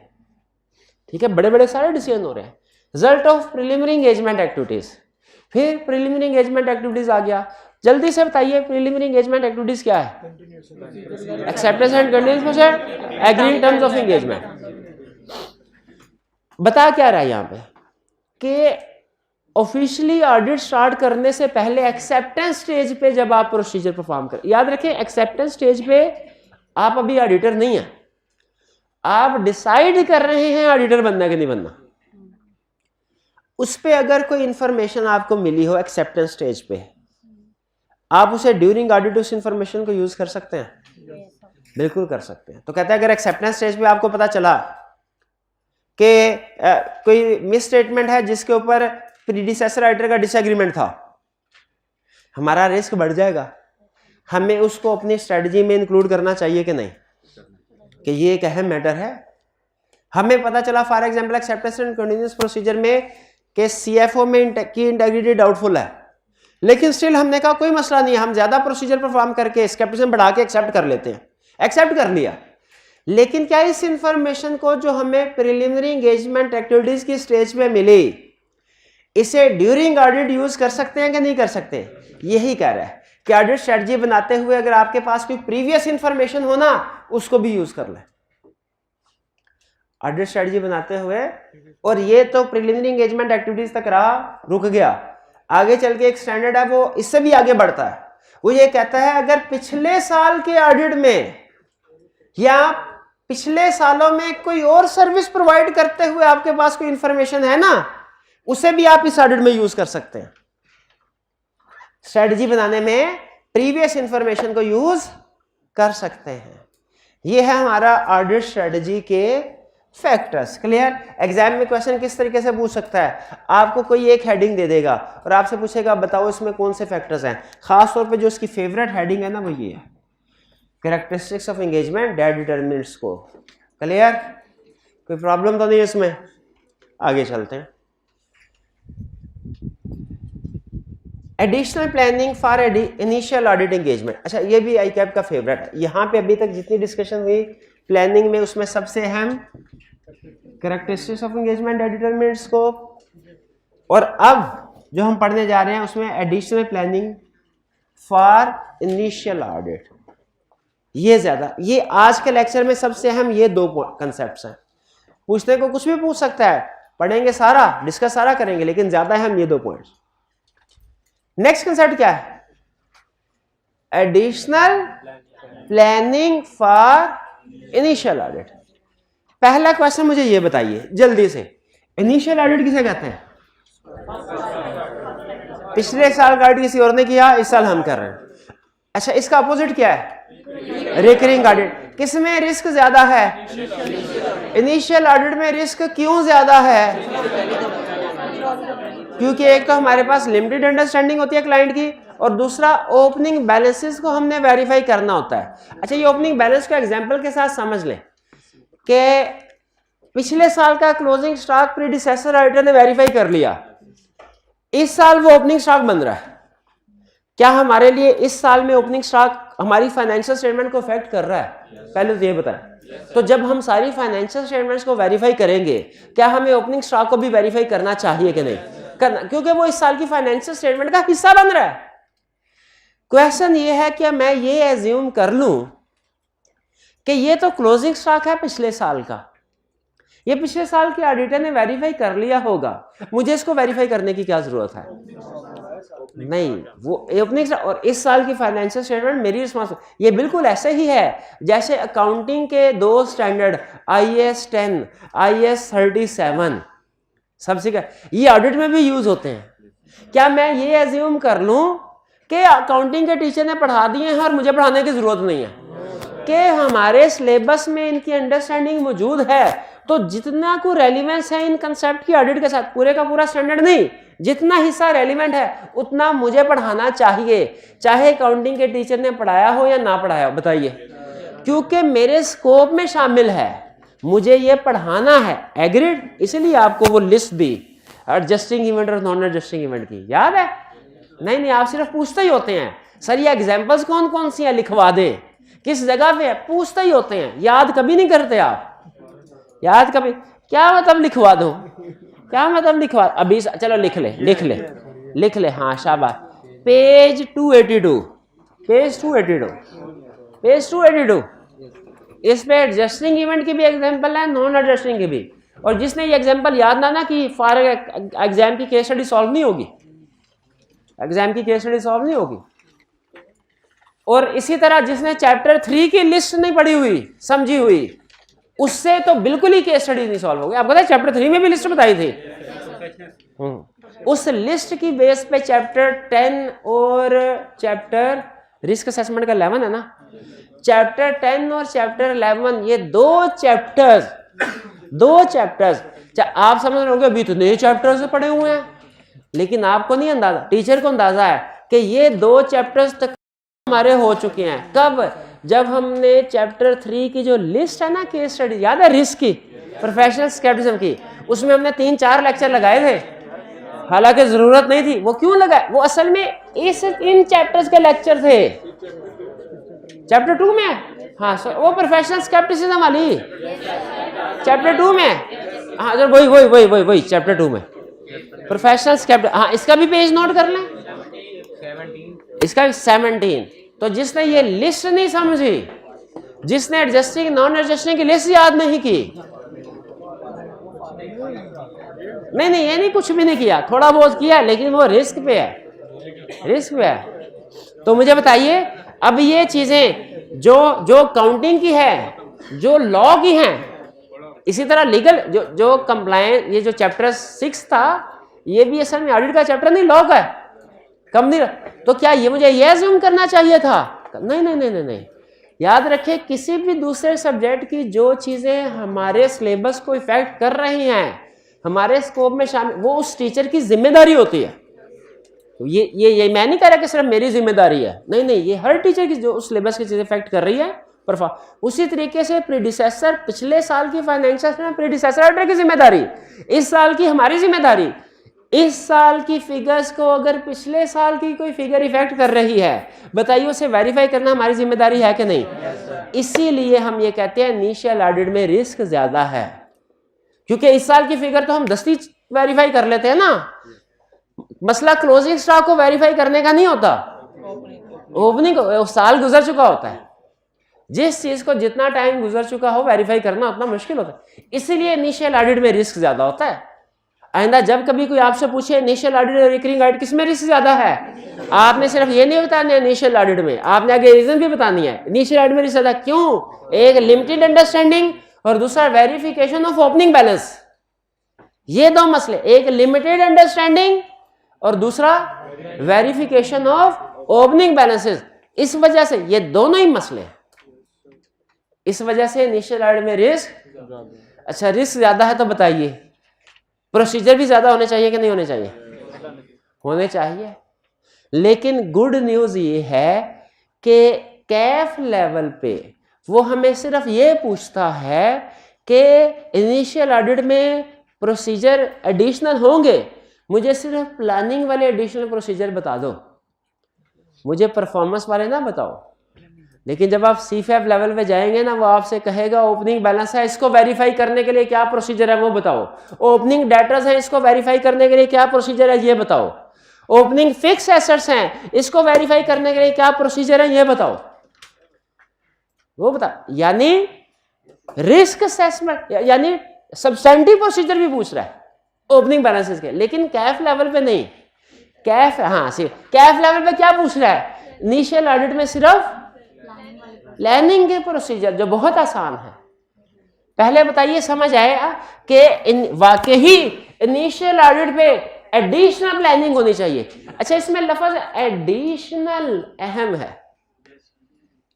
ठीक है। बड़े बड़े सारे डिसीजन हो रहे हैं। Result of preliminary engagement activities, फिर प्रिलिमिनरी एंगेजमेंट एक्टिविटीज आ गया। जल्दी से बताइए प्रिलिमिनरी एंगेजमेंट एक्टिविटीज क्या है? Acceptance and conditions process, agreeing terms of engagement. बता क्या रहा है यहाँ पे कि ऑफिशियली ऑडिट स्टार्ट करने से पहले एक्सेप्टेंस स्टेज पे जब आप प्रोसीजर परफॉर्म करें, याद रखें एक्सेप्टेंस स्टेज पे आप अभी ऑडिटर नहीं है, आप डिसाइड कर रहे हैं ऑडिटर बनना कि नहीं बनना। उस पे अगर कोई इंफॉर्मेशन आपको मिली हो एक्सेप्टेंस स्टेज पे, आप उसे ड्यूरिंग ऑडिट उस इंफॉर्मेशन को यूज कर सकते हैं? बिल्कुल कर सकते हैं। तो कहता है अगर एक्सेप्टेंस स्टेज पे आपको पता चला कि कोई मिस स्टेटमेंट है जिसके ऊपर प्रीडिसेसर राइटर का डिसएग्रीमेंट था, हमारा रिस्क बढ़ जाएगा। हमें उसको अपनी स्ट्रेटजी में इंक्लूड करना चाहिए कि नहीं, कि ये एक अहम मैटर है। हमें पता चला for example acceptance and continuous procedure में कि सीएफओ में की इंटेग्रिटी डाउटफुल है, लेकिन स्टिल हमने कहा कोई मसला नहीं है, हम ज्यादा प्रोसीजर परफॉर्म करके स्केप्टिसिज्म बढ़ा के एक्सेप्ट कर लेते हैं। एक्सेप्ट कर लिया, लेकिन क्या इस इंफॉर्मेशन को जो हमें प्रिलिमिनरी एंगेजमेंट एक्टिविटीज की स्टेज पे मिली, इसे ड्यूरिंग ऑडिट यूज कर सकते हैं कि नहीं कर सकते? यही कह रहा है कि ऑडिट स्ट्रेटजी बनाते हुए अगर आपके पास कोई प्रीवियस इंफॉर्मेशन हो ना, उसको भी यूज कर ले ऑडिट स्ट्रेटजी बनाते हुए। और ये तो प्रिलिमिनरी एंगेजमेंट एक्टिविटीज तक रहा, रुक गया। आगे चल के एक स्टैंडर्ड है, वो इससे भी आगे बढ़ता है। वो ये कहता है अगर पिछले साल के ऑडिट में या पिछले सालों में कोई और सर्विस प्रोवाइड करते हुए आपके पास कोई इंफॉर्मेशन है ना, उसे भी आप इस ऑडिट में यूज कर सकते हैं। स्ट्रेटजी बनाने में प्रीवियस इंफॉर्मेशन को यूज कर सकते हैं। यह है हमारा ऑडिट स्ट्रेटजी के फैक्टर्स। क्लियर? एग्जाम में क्वेश्चन किस तरीके से पूछ सकता है, आपको कोई एक हेडिंग दे देगा और आपसे पूछेगा बताओ इसमें कौन से फैक्टर्स हैं। खास तौर पे जो इसकी फेवरेट हेडिंग है ना, वो ये है, characteristics of engagement that determines scope. Clear? कोई प्रॉब्लम तो नहीं है इसमें? आगे चलते हैं। Additional planning for initial audit engagement. अच्छा, ये भी आईकैप का फेवरेट है। यहां पे अभी तक जितनी डिस्कशन हुई प्लानिंग में, उसमें सबसे अहम characteristics of engagement that determines scope, और अब जो हम पढ़ने जा रहे हैं उसमें additional planning for initial audit. ये ज्यादा, ये आज के लेक्चर में सबसे अहम ये दो कंसेप्ट्स हैं। पूछने को कुछ भी पूछ सकता है, पढ़ेंगे सारा, डिस्कस सारा करेंगे, लेकिन ज्यादा अहम ये दो पॉइंट्स। नेक्स्ट कंसेप्ट क्या है? Additional planning for initial audit. पहला क्वेश्चन मुझे ये बताइए जल्दी से, इनिशियल ऑडिट किसे कहते हैं? पिछले साल का ऑडिट किसी और ने किया, इस साल हम कर रहे हैं। अच्छा, इसका अपोजिट क्या है? Recurring audit. किसमें रिस्क ज्यादा है? इनिशियल ऑडिट में रिस्क क्यों ज्यादा है? क्योंकि एक तो हमारे पास लिमिटेड अंडरस्टैंडिंग होती है क्लाइंट की, और दूसरा ओपनिंग बैलेंसेस को हमने वेरीफाई करना होता है। अच्छा, ये ओपनिंग बैलेंस को एग्जांपल के साथ समझ लें कि पिछले साल का क्लोजिंग स्टॉक प्रीडिसेसर ऑडिटर ने वेरीफाई कर लिया, इस साल वो ओपनिंग स्टॉक बन रहा है। क्या हमारे लिए इस साल में ओपनिंग स्टॉक हमारी फाइनेंशियल स्टेटमेंट को इफेक्ट कर रहा है? पहले तो ये बताएं। तो जब हम सारी फाइनेंशियल स्टेटमेंट्स को वेरीफाई करेंगे, क्या हमें ओपनिंग स्टॉक को भी वेरीफाई करना चाहिए कि नहीं करना? क्योंकि वो इस साल की फाइनेंशियल स्टेटमेंट का हिस्सा बन रहा है। क्वेश्चन ये है कि मैं ये एज्यूम कर लूं कि ये तो क्लोजिंग स्टॉक है पिछले साल का, ये पिछले साल के ऑडिटर ने वेरीफाई कर लिया होगा, मुझे इसको वेरीफाई करने की क्या जरूरत है? नहीं, वो ओपनिंग और इस साल की फाइनेंशियल स्टेटमेंट मेरी रिस्पांसिबिलिटी। ये बिल्कुल ऐसे ही है जैसे अकाउंटिंग के दो स्टैंडर्ड IAS 10, IAS 37 सबसे ये ऑडिट में भी यूज होते हैं। क्या मैं ये एज्यूम कर लूं कि अकाउंटिंग के टीचर ने पढ़ा दिए हैं और मुझे पढ़ाने की जरूरत नहीं है, कि हमारे सिलेबस में इनकी अंडरस्टैंडिंग मौजूद है, तो जितना को रेलिवेंस है इन कंसेप्ट की ऑडिट के साथ, पूरे का पूरा स्टैंडर्ड नहीं, जितना हिस्सा रेलिवेंट है उतना मुझे पढ़ाना चाहिए, चाहे अकाउंटिंग के टीचर ने पढ़ाया हो या ना पढ़ाया हो? बताइए, क्योंकि मेरे स्कोप में शामिल है, मुझे ये पढ़ाना है। एग्रीड? इसलिए आपको वो लिस्ट दी एडजस्टिंग इवेंट और नॉन एडजस्टिंग इवेंट की, याद है? नहीं, आप सिर्फ पूछते ही होते हैं सर ये एग्जाम्पल्स कौन कौन सी हैं, लिखवा दें, किस जगह पे है, पूछते ही होते हैं, याद कभी नहीं करते आप। याद कभी, क्या मतलब लिखवा दो, क्या मतलब लिखवा? अभी चलो लिख ले। हाँ शाबाश। पेज 282 इस पे एडजस्टिंग इवेंट की भी एग्जांपल है, नॉन एडजस्टिंग की भी। और जिसने ये एग्जांपल याद ना कि फॉर एग्जाम की केस स्टडी सॉल्व नहीं होगी, और इसी तरह जिसने चैप्टर 3 की लिस्ट नहीं पढ़ी हुई, समझी हुई, उससे तो बिल्कुल ही केस स्टडी नहीं सॉल्व होगी। आपको पता है चैप्टर 3 में भी लिस्ट बताई थी। उस लिस्ट की बेस पे चैप्टर 10 और चैप्टर रिस्क असेसमेंट का 11 है ना, चैप्टर 10 और चैप्टर 11 ये दो चैप्टर्स आप समझ रहे होंगे अभी तो नए चैप्टर्स से पढ़े हुए हैं, लेकिन आपको नहीं अंदाजा, टीचर को अंदाजा है कि ये दो चैप्टर्स तक हमारे हो चुके हैं। कब? जब हमने चैप्टर 3 की जो लिस्ट है ना केस स्टडी, याद है रिस्क की, प्रोफेशनल स्केप्टिसिज्म की, उसमें हमने 3-4 लेक्चर लगाए थे, हालांकि जरूरत नहीं थी। वो क्यों लगाए? वो असल में इन चैप्टर्स के लेक्चर थे। चैप्टर 2 में, हाँ वो प्रोफेशनल स्केप्टिसिज्म वाली चैप्टर 2 में, हाँ वही चैप्टर 2 में प्रोफेशनल स्केप्ट, हाँ इसका भी पेज नोट कर लें, इसका 17। तो जिसने ये लिस्ट नहीं समझी, जिसने एडजस्टिंग नॉन एडजस्टिंग की लिस्ट याद नहीं की, नहीं ये नहीं, कुछ भी नहीं किया, थोड़ा बहुत किया, लेकिन वो रिस्क पे है। तो मुझे बताइए अब ये चीजें जो काउंटिंग की है, जो लॉ की हैं, इसी तरह लीगल जो कंप्लायंस, ये जो चैप्टर 6 था, ये भी असल में ऑडिट का चैप्टर नहीं, लॉ का है, कम नहीं। तो क्या ये मुझे ये अज्यूम करना चाहिए था? नहीं। याद रखें, किसी भी दूसरे सब्जेक्ट की जो चीजें हमारे सिलेबस को इफेक्ट कर रही हैं, हमारे स्कोप में शामिल, वो उस टीचर की जिम्मेदारी होती है। तो ये मैं नहीं कह रहा कि सिर्फ मेरी जिम्मेदारी है, नहीं, ये हर टीचर की जो उस सिलेबस की चीजें इफेक्ट कर रही है। उसी तरीके से प्रीडिसेसर, पिछले साल की फाइनेंशियल में प्रीडिसेसर ऑडिटर की जिम्मेदारी, इस साल की हमारी जिम्मेदारी। इस साल की फिगर्स को अगर पिछले साल की कोई फिगर इफेक्ट कर रही है, बताइए उसे वेरीफाई करना हमारी जिम्मेदारी है कि नहीं? इसीलिए हम ये कहते हैं इनिशियल ऑडिट में रिस्क ज्यादा है, क्योंकि इस साल की फिगर तो हम दस्ती वेरीफाई कर लेते हैं ना। मसला क्लोजिंग स्टॉक को वेरीफाई करने का नहीं होता, ओपनिंग साल गुजर चुका होता है। जिस चीज को जितना टाइम गुजर चुका हो वेरीफाई करना उतना मुश्किल होता है, इसीलिए इनिशियल ऑडिट में रिस्क ज्यादा होता है। आइंदा जब कभी कोई आपसे पूछे इनिशियल ऑडिट और रिकरिंग ऑडिट किसमें रिस्क ज्यादा है, आपने सिर्फ ये नहीं बताना इनिशियल ऑडिट में, आपने आगे रीजन भी बतानी है। इनिशियल ऑडिट में रिस्क ज्यादा क्यों? एक लिमिटेड अंडरस्टैंडिंग और दूसरा वेरिफिकेशन ऑफ ओपनिंग बैलेंस, ये दो मसले, एक लिमिटेड अंडरस्टैंडिंग और दूसरा वेरिफिकेशन ऑफ ओपनिंग बैलेंसेस। इस वजह से ये दोनों ही मसले, इस वजह से इनिशियल ऑडिट में रिस्क, अच्छा रिस्क ज्यादा है तो बताइए प्रोसीजर भी ज्यादा होने चाहिए कि नहीं होने चाहिए? होने चाहिए। लेकिन गुड न्यूज ये है कि कैफ लेवल पे वो हमें सिर्फ ये पूछता है कि इनिशियल ऑडिट में प्रोसीजर एडिशनल होंगे, मुझे सिर्फ प्लानिंग वाले एडिशनल प्रोसीजर बता दो, मुझे परफॉर्मेंस वाले ना बताओ। लेकिन जब आप CFAP लेवल पे जाएंगे ना, वो आपसे कहेगा ओपनिंग बैलेंस है, इसको वेरीफाई करने के लिए क्या प्रोसीजर है वो बताओ। ओपनिंग डेटर्स है, इसको वेरीफाई करने के लिए क्या प्रोसीजर है ये बताओ। ओपनिंग फिक्स एसेट्स हैं, इसको वेरीफाई करने के लिए क्या प्रोसीजर है ये बताओ, वो बता। यानी रिस्क असेसमेंट, यानी सब्सटेंटिव प्रोसीजर भी पूछ रहा है ओपनिंग बैलेंसेस के, लेकिन कैफ लेवल पे नहीं। कैफ लेवल पे क्या पूछ रहा है? इनिशियल ऑडिट में सिर्फ प्लानिंग के प्रोसीजर, जो बहुत आसान है। पहले बताइए समझ आएगा कि वाकई इनिशियल ऑडिट पे एडिशनल प्लानिंग होनी चाहिए। अच्छा, इसमें लफ्ज एडिशनल अहम है।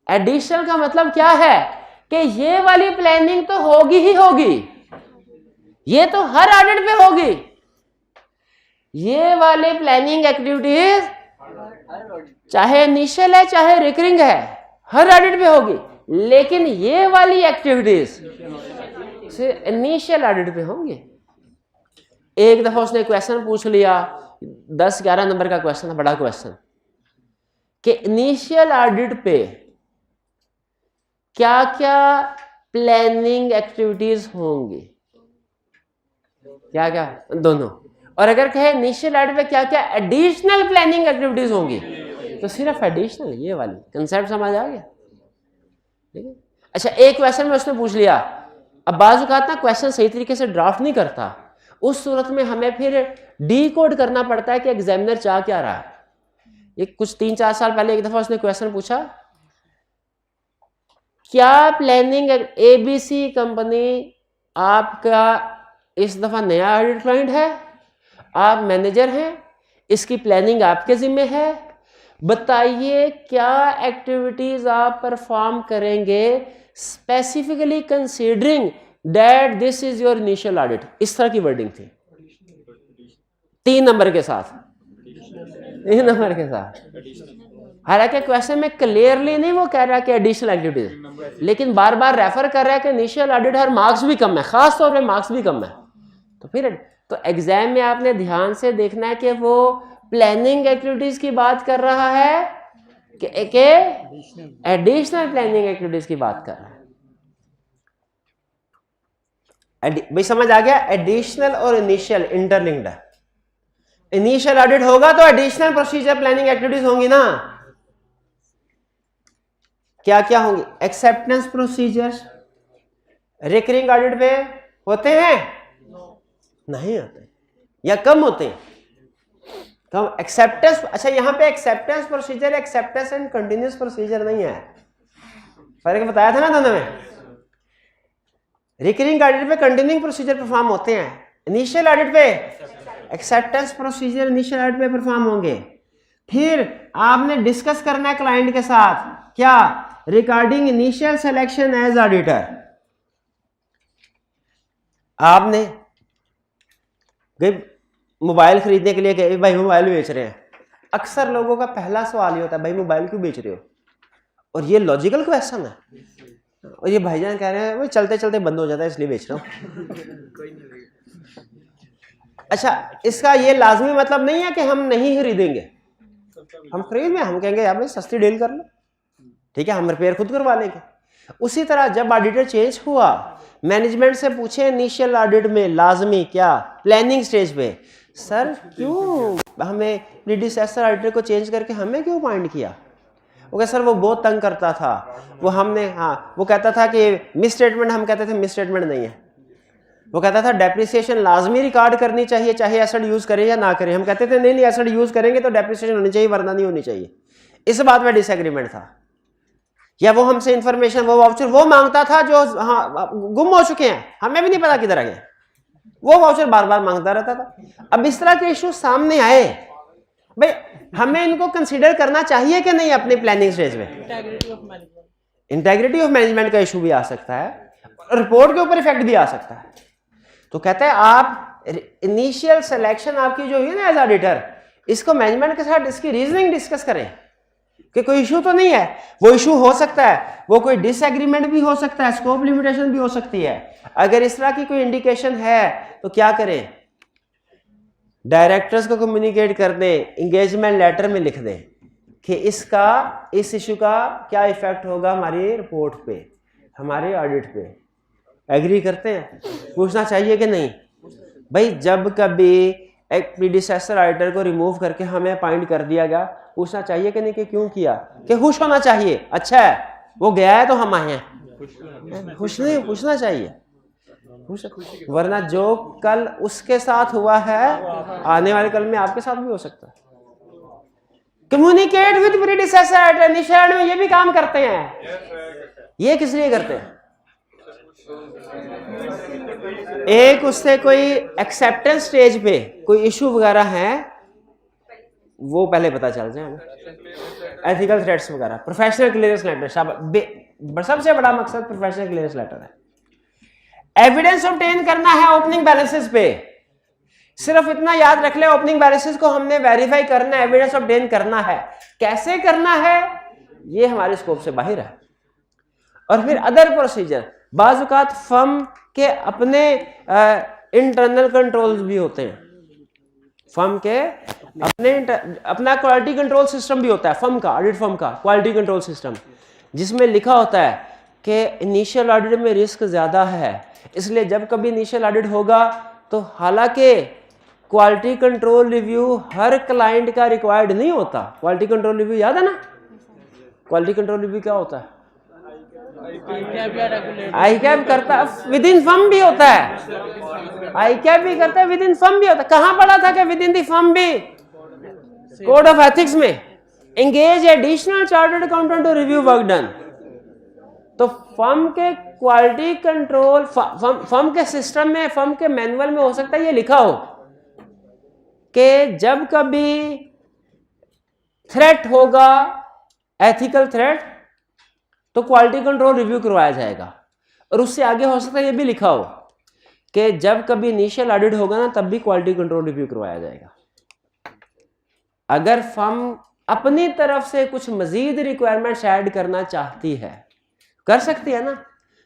एडिशनल का मतलब क्या है कि ये वाली प्लानिंग तो होगी ही होगी, ये तो हर ऑडिट पे होगी। ये वाले प्लानिंग एक्टिविटीज चाहे इनिशियल है चाहे रिकरिंग है, हर ऑडिट पे होगी, लेकिन ये वाली एक्टिविटीज इनिशियल ऑडिट पे होंगे। एक दफा उसने क्वेश्चन पूछ लिया, 10-11 नंबर का क्वेश्चन था, बड़ा क्वेश्चन, कि इनिशियल ऑडिट पे क्या क्या प्लानिंग एक्टिविटीज होंगी, क्या क्या दोनों, और अगर कहे इनिशियल ऑडिट पे क्या क्या एडिशनल प्लानिंग एक्टिविटीज होंगी, तो सिर्फ एडिशनल, ये वाली कंसेप्ट समझ आ गया। ठीक है। अच्छा, एक क्वेश्चन में उसने पूछ लिया, अब बाज़ औक़ात ना क्वेश्चन सही तरीके से ड्राफ्ट नहीं करता, उस सूरत में हमें फिर डी कोड करना पड़ता है कि एग्जामिनर चाह क्या रहा है। ये कुछ 3-4 साल पहले एक दफा उसने क्वेश्चन पूछा, क्या प्लानिंग ABC कंपनी आपका इस दफा नया ऑडिट क्लाइंट है, आप मैनेजर हैं, इसकी प्लानिंग आपके जिम्मे है। बताइए क्या एक्टिविटीज आप परफॉर्म करेंगे specifically considering that this is your initial audit. इस तरह की वर्डिंग थी 3 नंबर के साथ, 3 नंबर के साथ। हालांकि क्वेश्चन में क्लियरली नहीं वो कह रहा कि एडिशनल एक्टिविटीज, लेकिन बार बार रेफर कर रहा है कि इनिशियल ऑडिट और मार्क्स भी कम है, खास तौर पे मार्क्स भी कम है। तो फिर तो एग्जाम में आपने ध्यान से देखना है कि वो प्लानिंग एक्टिविटीज की बात कर रहा है कि एडिशनल प्लानिंग एक्टिविटीज की बात कर रहा है। भाई समझ आ गया? एडिशनल और इनिशियल इंटरलिंक्ड है। इनिशियल ऑडिट होगा तो एडिशनल प्रोसीजर प्लानिंग एक्टिविटीज होंगी ना। क्या क्या होंगी? एक्सेप्टेंस प्रोसीजर रिकरिंग ऑडिट पे होते हैं? नहीं होते या कम होते हैं, कम। एक्सेप्टेंस, अच्छा यहां पे acceptance procedure, acceptance and continuous procedure नहीं है, फर्क बताया था ना दोनों में। रिकरिंग ऑडिट पे कंटिन्यूइंग प्रोसीजर परफॉर्म होते हैं, इनिशियल ऑडिट पे एक्सेप्टेंस प्रोसीजर इनिशियल ऑडिट पे परफॉर्म होंगे। फिर आपने डिस्कस करना है क्लाइंट के साथ क्या, regarding initial selection as auditor. आपने मोबाइल खरीदने के लिए गए, भाई मोबाइल बेच रहे हैं, अक्सर लोगों का पहला सवाल ये होता है भाई मोबाइल क्यों बेच रहे हो, और ये लॉजिकल क्वेश्चन है। और ये भाईजान कह रहे हैं भाई चलते चलते बंद हो जाता है इसलिए बेच रहा हूं। अच्छा, इसका ये लाजमी मतलब नहीं है कि हम नहीं खरीदेंगे, हम खरीद में हम कहेंगे यार भाई सस्ती डील कर लो, ठीक है, हम रिपेयर खुद करवा लेंगे। उसी तरह जब ऑडिटर चेंज हुआ, मैनेजमेंट से पूछे इनिशियल ऑडिट में लाजमी क्या, प्लानिंग स्टेज पे, सर क्यों हमें प्रीडिसेसर ऑडिटर को चेंज करके हमें क्यों अपॉइंट किया? वो सर वो बहुत तंग करता था, वो हमने, हाँ वो कहता था कि मिस स्टेटमेंट, हम कहते थे मिस स्टेटमेंट नहीं है। वो कहता था डेप्रिसिएशन लाजमी रिकॉर्ड करनी चाहिए चाहे एसेट यूज करें या ना करें, हम कहते थे नहीं एसेट यूज करेंगे तो डेप्रिसिएशन होनी चाहिए वरना नहीं होनी चाहिए। इस बात में डिसएग्रीमेंट था। या वो हमसे इंफॉर्मेशन, वो वाउचर वो मांगता था जो हाँ गुम हो चुके हैं, हमें भी नहीं पता किधर गए, वो वाउचर बार बार मांगता रहता था। अब इस तरह के इशू सामने आए, भाई हमें इनको कंसीडर करना चाहिए कि नहीं अपनी प्लानिंग स्टेज में? इंटेग्रिटी ऑफ मैनेजमेंट का इशू भी आ सकता है, रिपोर्ट के ऊपर इफेक्ट भी आ सकता है। तो कहते हैं आप इनिशियल सिलेक्शन आपकी जो है ना एज ऑडिटर, इसको मैनेजमेंट के साथ इसकी रीजनिंग डिस्कस करें कि कोई इशू तो नहीं है। वो इशू हो सकता है, वो कोई डिसएग्रीमेंट भी हो सकता है, स्कोप लिमिटेशन भी हो सकती है। अगर इस तरह की कोई इंडिकेशन है तो क्या करें, डायरेक्टर्स को कम्युनिकेट कर दें, एंगेजमेंट लेटर में लिख दें कि इसका, इस इशू का क्या इफेक्ट होगा हमारी रिपोर्ट पे, हमारे ऑडिट पे। एग्री करते हैं? पूछना चाहिए कि नहीं? भाई जब कभी एक प्रीडिसेसर ऑडिटर को रिमूव करके हमें अपॉइंट कर दिया गया, पूछना चाहिए कि नहीं कि क्यों किया, कि खुश होना चाहिए, अच्छा है वो गया है तो हम आए हैं, खुश नहीं, पूछना चाहिए। वरना जो कल उसके साथ हुआ है आने वाले कल में आपके साथ भी हो सकता है। Communicate with predecessor auditor, initial में ये भी काम करते हैं। ये किस लिए करते हैं? एक उससे कोई एक्सेप्टेंस स्टेज पे कोई इशू वगैरह है वो पहले पता चल जाए, एथिकल थ्रेट्स वगैरह, प्रोफेशनल क्लियरेंस लेटर, सबसे बड़ा मकसद प्रोफेशनल क्लियरेंस लेटर है। एविडेंस ऑब्टेन करना है ओपनिंग बैलेंसेस पे, सिर्फ इतना याद रख ले, ओपनिंग बैलेंसेस को हमने वेरीफाई करना है, एविडेंस ऑब्टेन करना है। कैसे करना है ये हमारे स्कोप से बाहर है। और फिर अदर प्रोसीजर, बाज़ औक़ात फर्म के अपने इंटरनल कंट्रोल्स भी होते हैं, फर्म के अपना क्वालिटी कंट्रोल सिस्टम भी होता है फर्म का, ऑडिट फर्म का क्वालिटी कंट्रोल सिस्टम, जिसमें लिखा होता है कि इनिशियल ऑडिट में रिस्क ज़्यादा है, इसलिए जब कभी इनिशियल ऑडिट होगा तो हालांकि क्वालिटी कंट्रोल रिव्यू हर क्लाइंट का रिक्वायर्ड नहीं होता। क्वालिटी कंट्रोल रिव्यू याद है ना? क्वालिटी कंट्रोल रिव्यू क्या होता है? आई कैप करता विद इन फर्म भी होता है, आई कैप भी करता है, विद इन फर्म भी होता है। कहां पढ़ा था कि विद इन दी फर्म भी? कोड ऑफ एथिक्स में, engage additional chartered accountant to review work done. तो फर्म के क्वालिटी कंट्रोल, फर्म के सिस्टम में, फर्म के मैनुअल में हो सकता है ये लिखा हो कि जब कभी थ्रेट होगा, एथिकल थ्रेट, तो क्वालिटी कंट्रोल रिव्यू करवाया जाएगा। और उससे आगे हो सकता है ये भी लिखा हो कि जब कभी इनिशियल ऑडिट होगा ना, तब भी क्वालिटी कंट्रोल रिव्यू करवाया जाएगा। अगर फर्म अपनी तरफ से कुछ मजीद रिक्वायरमेंट्स ऐड करना चाहती है, कर सकती है ना।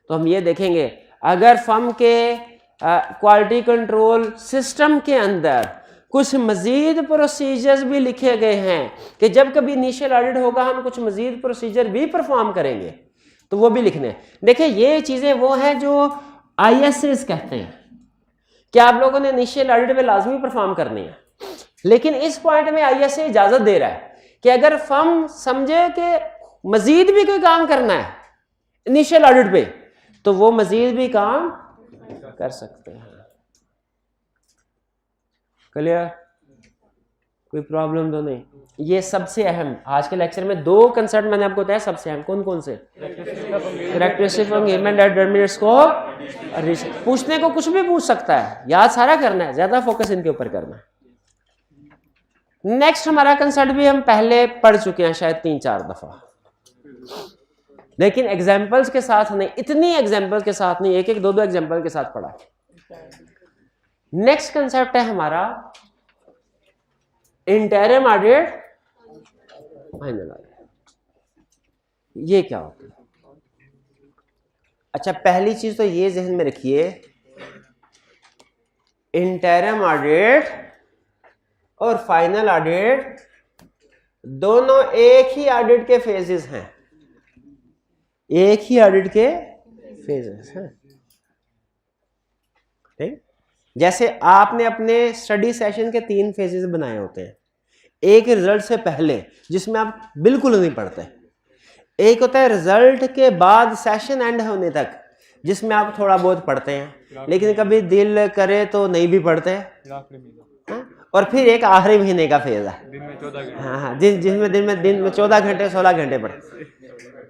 तो हम ये देखेंगे, अगर फर्म के क्वालिटी कंट्रोल सिस्टम के अंदर कुछ मजीद प्रोसीजर्स भी लिखे गए हैं कि जब कभी इनिशियल ऑडिट होगा हम कुछ मजीद प्रोसीजर भी परफॉर्म करेंगे, तो वो भी लिखने। देखिए ये चीज़ें वो हैं जो ISAs कहते हैं कि आप लोगों ने इनिशियल ऑडिट में लाजमी परफॉर्म करनी है। लेकिन इस पॉइंट में ISA इजाज़त दे रहा है कि अगर फर्म समझे कि मजीद भी कोई काम करना है इनिशियल ऑडिट पे, तो वो मजीद भी काम कर सकते हैं। क्लियर? कोई प्रॉब्लम तो नहीं? ये सबसे अहम आज के लेक्चर में 2 कंसेप्ट मैंने आपको बताया सबसे अहम। कौन कौन से? Characteristic of human determinate scope. पूछने को कुछ भी पूछ सकता है, याद सारा करना है, ज्यादा फोकस इनके ऊपर करना है। नेक्स्ट हमारा कंसेप्ट भी हम पहले पढ़ चुके हैं शायद 3-4 दफा, लेकिन एग्जाम्पल्स के साथ नहीं, इतनी एग्जाम्पल्स के साथ नहीं, 1-2 एग्जाम्पल के साथ पढ़ा। नेक्स्ट कंसेप्ट है हमारा इंटरिम ऑडिट, फाइनल ऑडिट। ये क्या होता है? अच्छा, पहली चीज तो ये ज़हन में रखिए, इंटरिम ऑडिट और फाइनल ऑडिट दोनों एक ही ऑडिट के फेजेस हैं, एक ही ऑडिट के फेजेस हैं। ठीक, जैसे आपने अपने स्टडी सेशन के 3 फेजेस बनाए होते हैं। एक रिजल्ट से पहले जिसमें आप बिल्कुल नहीं पढ़ते, एक होता है रिजल्ट के बाद सेशन एंड होने तक जिसमें आप थोड़ा बहुत पढ़ते हैं, लेकिन कभी दिल करे तो नहीं भी पढ़ते। और फिर एक आखिरी महीने का फेज है, दिन में 14 घंटे, हाँ, जिसमें दिन में 14 घंटे 16 घंटे पढ़ते।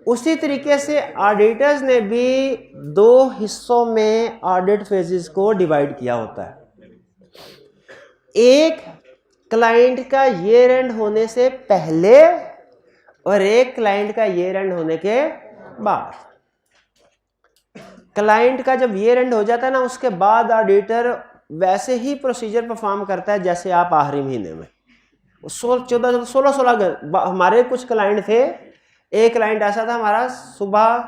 उसी तरीके से ऑडिटर्स ने भी 2 हिस्सों में ऑडिट फेजेस को डिवाइड किया होता है। एक क्लाइंट का ईयर एंड होने से पहले और एक क्लाइंट का ईयर एंड होने के बाद। क्लाइंट का जब ईयर एंड हो जाता है ना, उसके बाद ऑडिटर वैसे ही प्रोसीजर परफॉर्म करता है जैसे आप आखिरी महीने में 16 हमारे कुछ क्लाइंट थे। एक क्लाइंट ऐसा था हमारा, सुबह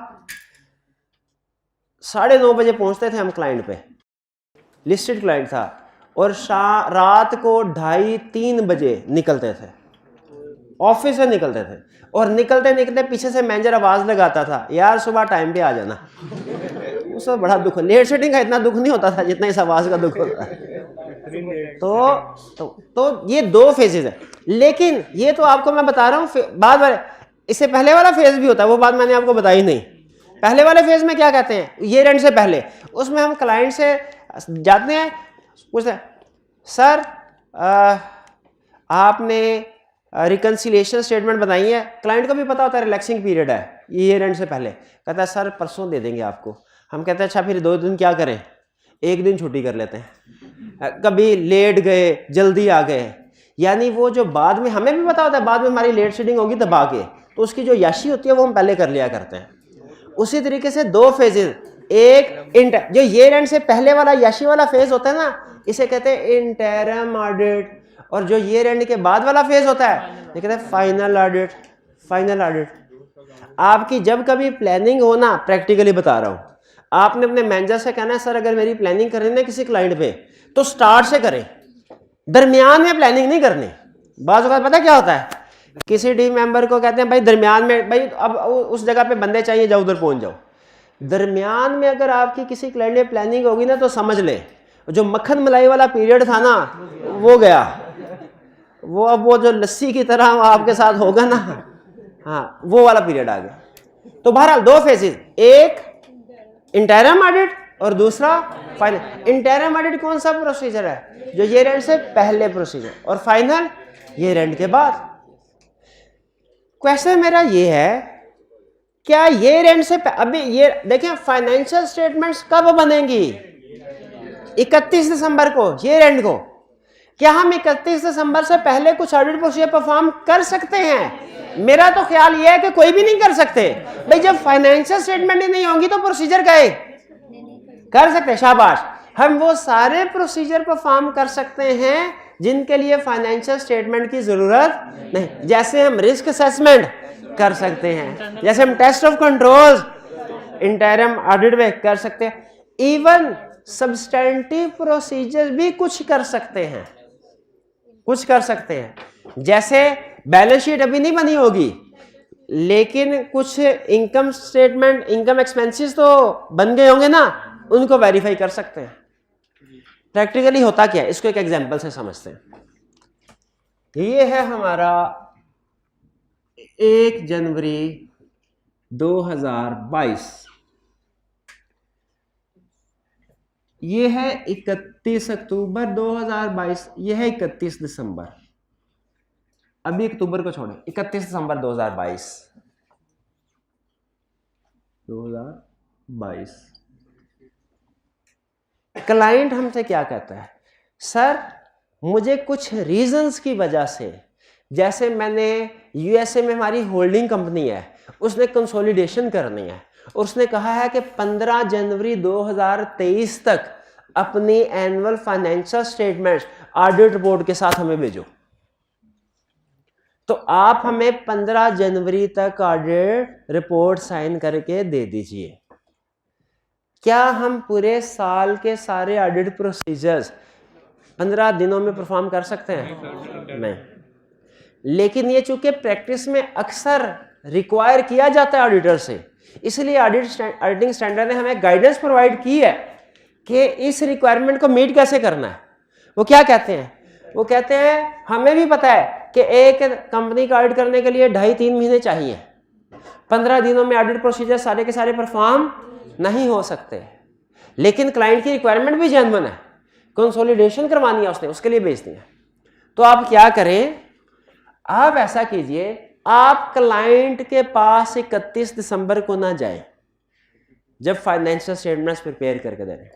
9:30 बजे पहुंचते थे हम क्लाइंट पे, लिस्टेड क्लाइंट था, और रात को 2:30-3 बजे निकलते थे, ऑफिस से निकलते थे। और निकलते पीछे से मैनेजर आवाज लगाता था, यार सुबह टाइम पे आ जाना। उससे बड़ा दुख, लेट सेटिंग का इतना दुख नहीं होता था जितना इस आवाज का दुख होता है। तो ये 2 फेजेज है। लेकिन ये तो आपको मैं बता रहा हूँ, बाद वाले इससे पहले वाला फेज भी होता है, वो बात मैंने आपको बताई नहीं। पहले वाले फेज में क्या कहते हैं, ईयर एंड से पहले, उसमें हम क्लाइंट से जाते हैं, पूछते हैं सर आपने रिकंसिलिएशन स्टेटमेंट बनाई है। क्लाइंट को भी पता होता है रिलैक्सिंग पीरियड है ईयर एंड से पहले, कहता है सर परसों दे देंगे आपको। हम कहते हैं अच्छा फिर 2 दिन क्या करें, 1 दिन छुट्टी कर लेते हैं। कभी लेट गए, जल्दी आ गए, यानी वो जो बाद में हमें भी पता होता है बाद में हमारी लेट शेडिंग होगी दबा के, तो उसकी जो याशी होती है वो हम पहले कर लिया करते हैं। उसी तरीके से 2 फेजेस, एक जो ईयर एंड से पहले वाला याशी वाला फेज होता है ना, इसे कहते हैं इंटरिम ऑडिट, और जो ईयर एंड के बाद वाला फेज होता है ये कहते हैं फाइनल ऑडिट। फाइनल ऑडिट आपकी जब कभी प्लानिंग हो ना, प्रैक्टिकली बता रहा हूं, आपने अपने मैनेजर से कहना है सर अगर मेरी प्लानिंग करनी है किसी क्लाइंट पे तो स्टार्ट से करें, दरमियान में प्लानिंग नहीं करनी। बाज़ औक़ात पता क्या होता है, किसी टीम मेंबर को कहते हैं भाई दरमियान में, भाई अब उस जगह पे बंदे चाहिए, जाओ उधर पहुंच जाओ। दरमियान में अगर आपकी किसी क्लाइंट में प्लानिंग होगी ना, तो समझ ले जो मक्खन मलाई वाला पीरियड था ना वो गया, वो अब वो जो लस्सी की तरह आपके साथ होगा ना, हाँ वो वाला पीरियड आ गया। तो बहरहाल 2 फेजेस, एक इंटरिम ऑडिट और दूसरा फाइनल। इंटरिम ऑडिट कौन सा प्रोसीजर है, जो ईयर एंड से पहले प्रोसीजर, और फाइनल ईयर एंड के बाद। क्वेश्चन मेरा ये है, क्या ईयर एंड से अभी ये देखें फाइनेंशियल स्टेटमेंट्स कब बनेंगी, 31 दिसंबर को ईयर एंड को, क्या हम 31 दिसंबर से पहले कुछ ऑडिट प्रोसीजर परफॉर्म कर सकते हैं? मेरा तो ख्याल यह है कि कोई भी नहीं कर सकते भाई। जब फाइनेंशियल स्टेटमेंट ही नहीं होंगी तो प्रोसीजर गए कर सकते। शाबाश, हम वो सारे प्रोसीजर परफॉर्म कर सकते हैं जिनके लिए फाइनेंशियल स्टेटमेंट की जरूरत नहीं। जैसे हम रिस्क असेसमेंट कर सकते हैं, जैसे हम test of controls interim audit में कर सकते हैं, इवन सब्सटेंटिव प्रोसीजर भी कुछ कर सकते हैं, कुछ कर सकते हैं। जैसे बैलेंस शीट अभी नहीं बनी होगी लेकिन कुछ इनकम स्टेटमेंट, इनकम एक्सपेंसेस तो बन गए होंगे ना, उनको वेरीफाई कर सकते हैं। प्रैक्टिकली होता क्या है इसको एक एग्जांपल से समझते हैं। ये है हमारा 1 जनवरी 2022, ये है 31 अक्टूबर 2022, ये है 31 दिसंबर। अभी अक्टूबर को छोड़े, 31 दिसंबर 2022। क्लाइंट हमसे क्या कहता है, सर मुझे कुछ रीजंस की वजह से, जैसे मैंने यूएसए में हमारी होल्डिंग कंपनी है, उसने कंसोलिडेशन करनी है, और उसने कहा है कि 15 जनवरी 2023 तक अपनी annual financial statements audit report के साथ हमें भेजो। तो आप हमें 15 जनवरी तक ऑडिट रिपोर्ट साइन करके दे दीजिए। क्या हम पूरे साल के सारे ऑडिट प्रोसीजर्स 15 दिनों में परफॉर्म कर सकते हैं? नहीं। लेकिन ये चूंकि प्रैक्टिस में अक्सर रिक्वायर किया जाता है ऑडिटर से, इसलिए ऑडिटिंग स्टैंडर्ड ने हमें गाइडेंस प्रोवाइड की है कि इस रिक्वायरमेंट को मीट कैसे करना है। वो क्या कहते हैं, वो कहते हैं हमें भी पता है कि एक कंपनी का ऑडिट करने के लिए 2.5-3 महीने चाहिए, 15 दिनों में ऑडिट प्रोसीजर सारे के सारे परफॉर्म नहीं हो सकते। लेकिन क्लाइंट की रिक्वायरमेंट भी जेन्युइन है, कंसोलिडेशन करवानी है उसने, उसके लिए भेजती है। तो आप क्या करें, आप ऐसा कीजिए, आप क्लाइंट के पास 31 दिसंबर को ना जाए जब फाइनेंशियल स्टेटमेंट्स प्रिपेयर करके दे रहे हैं,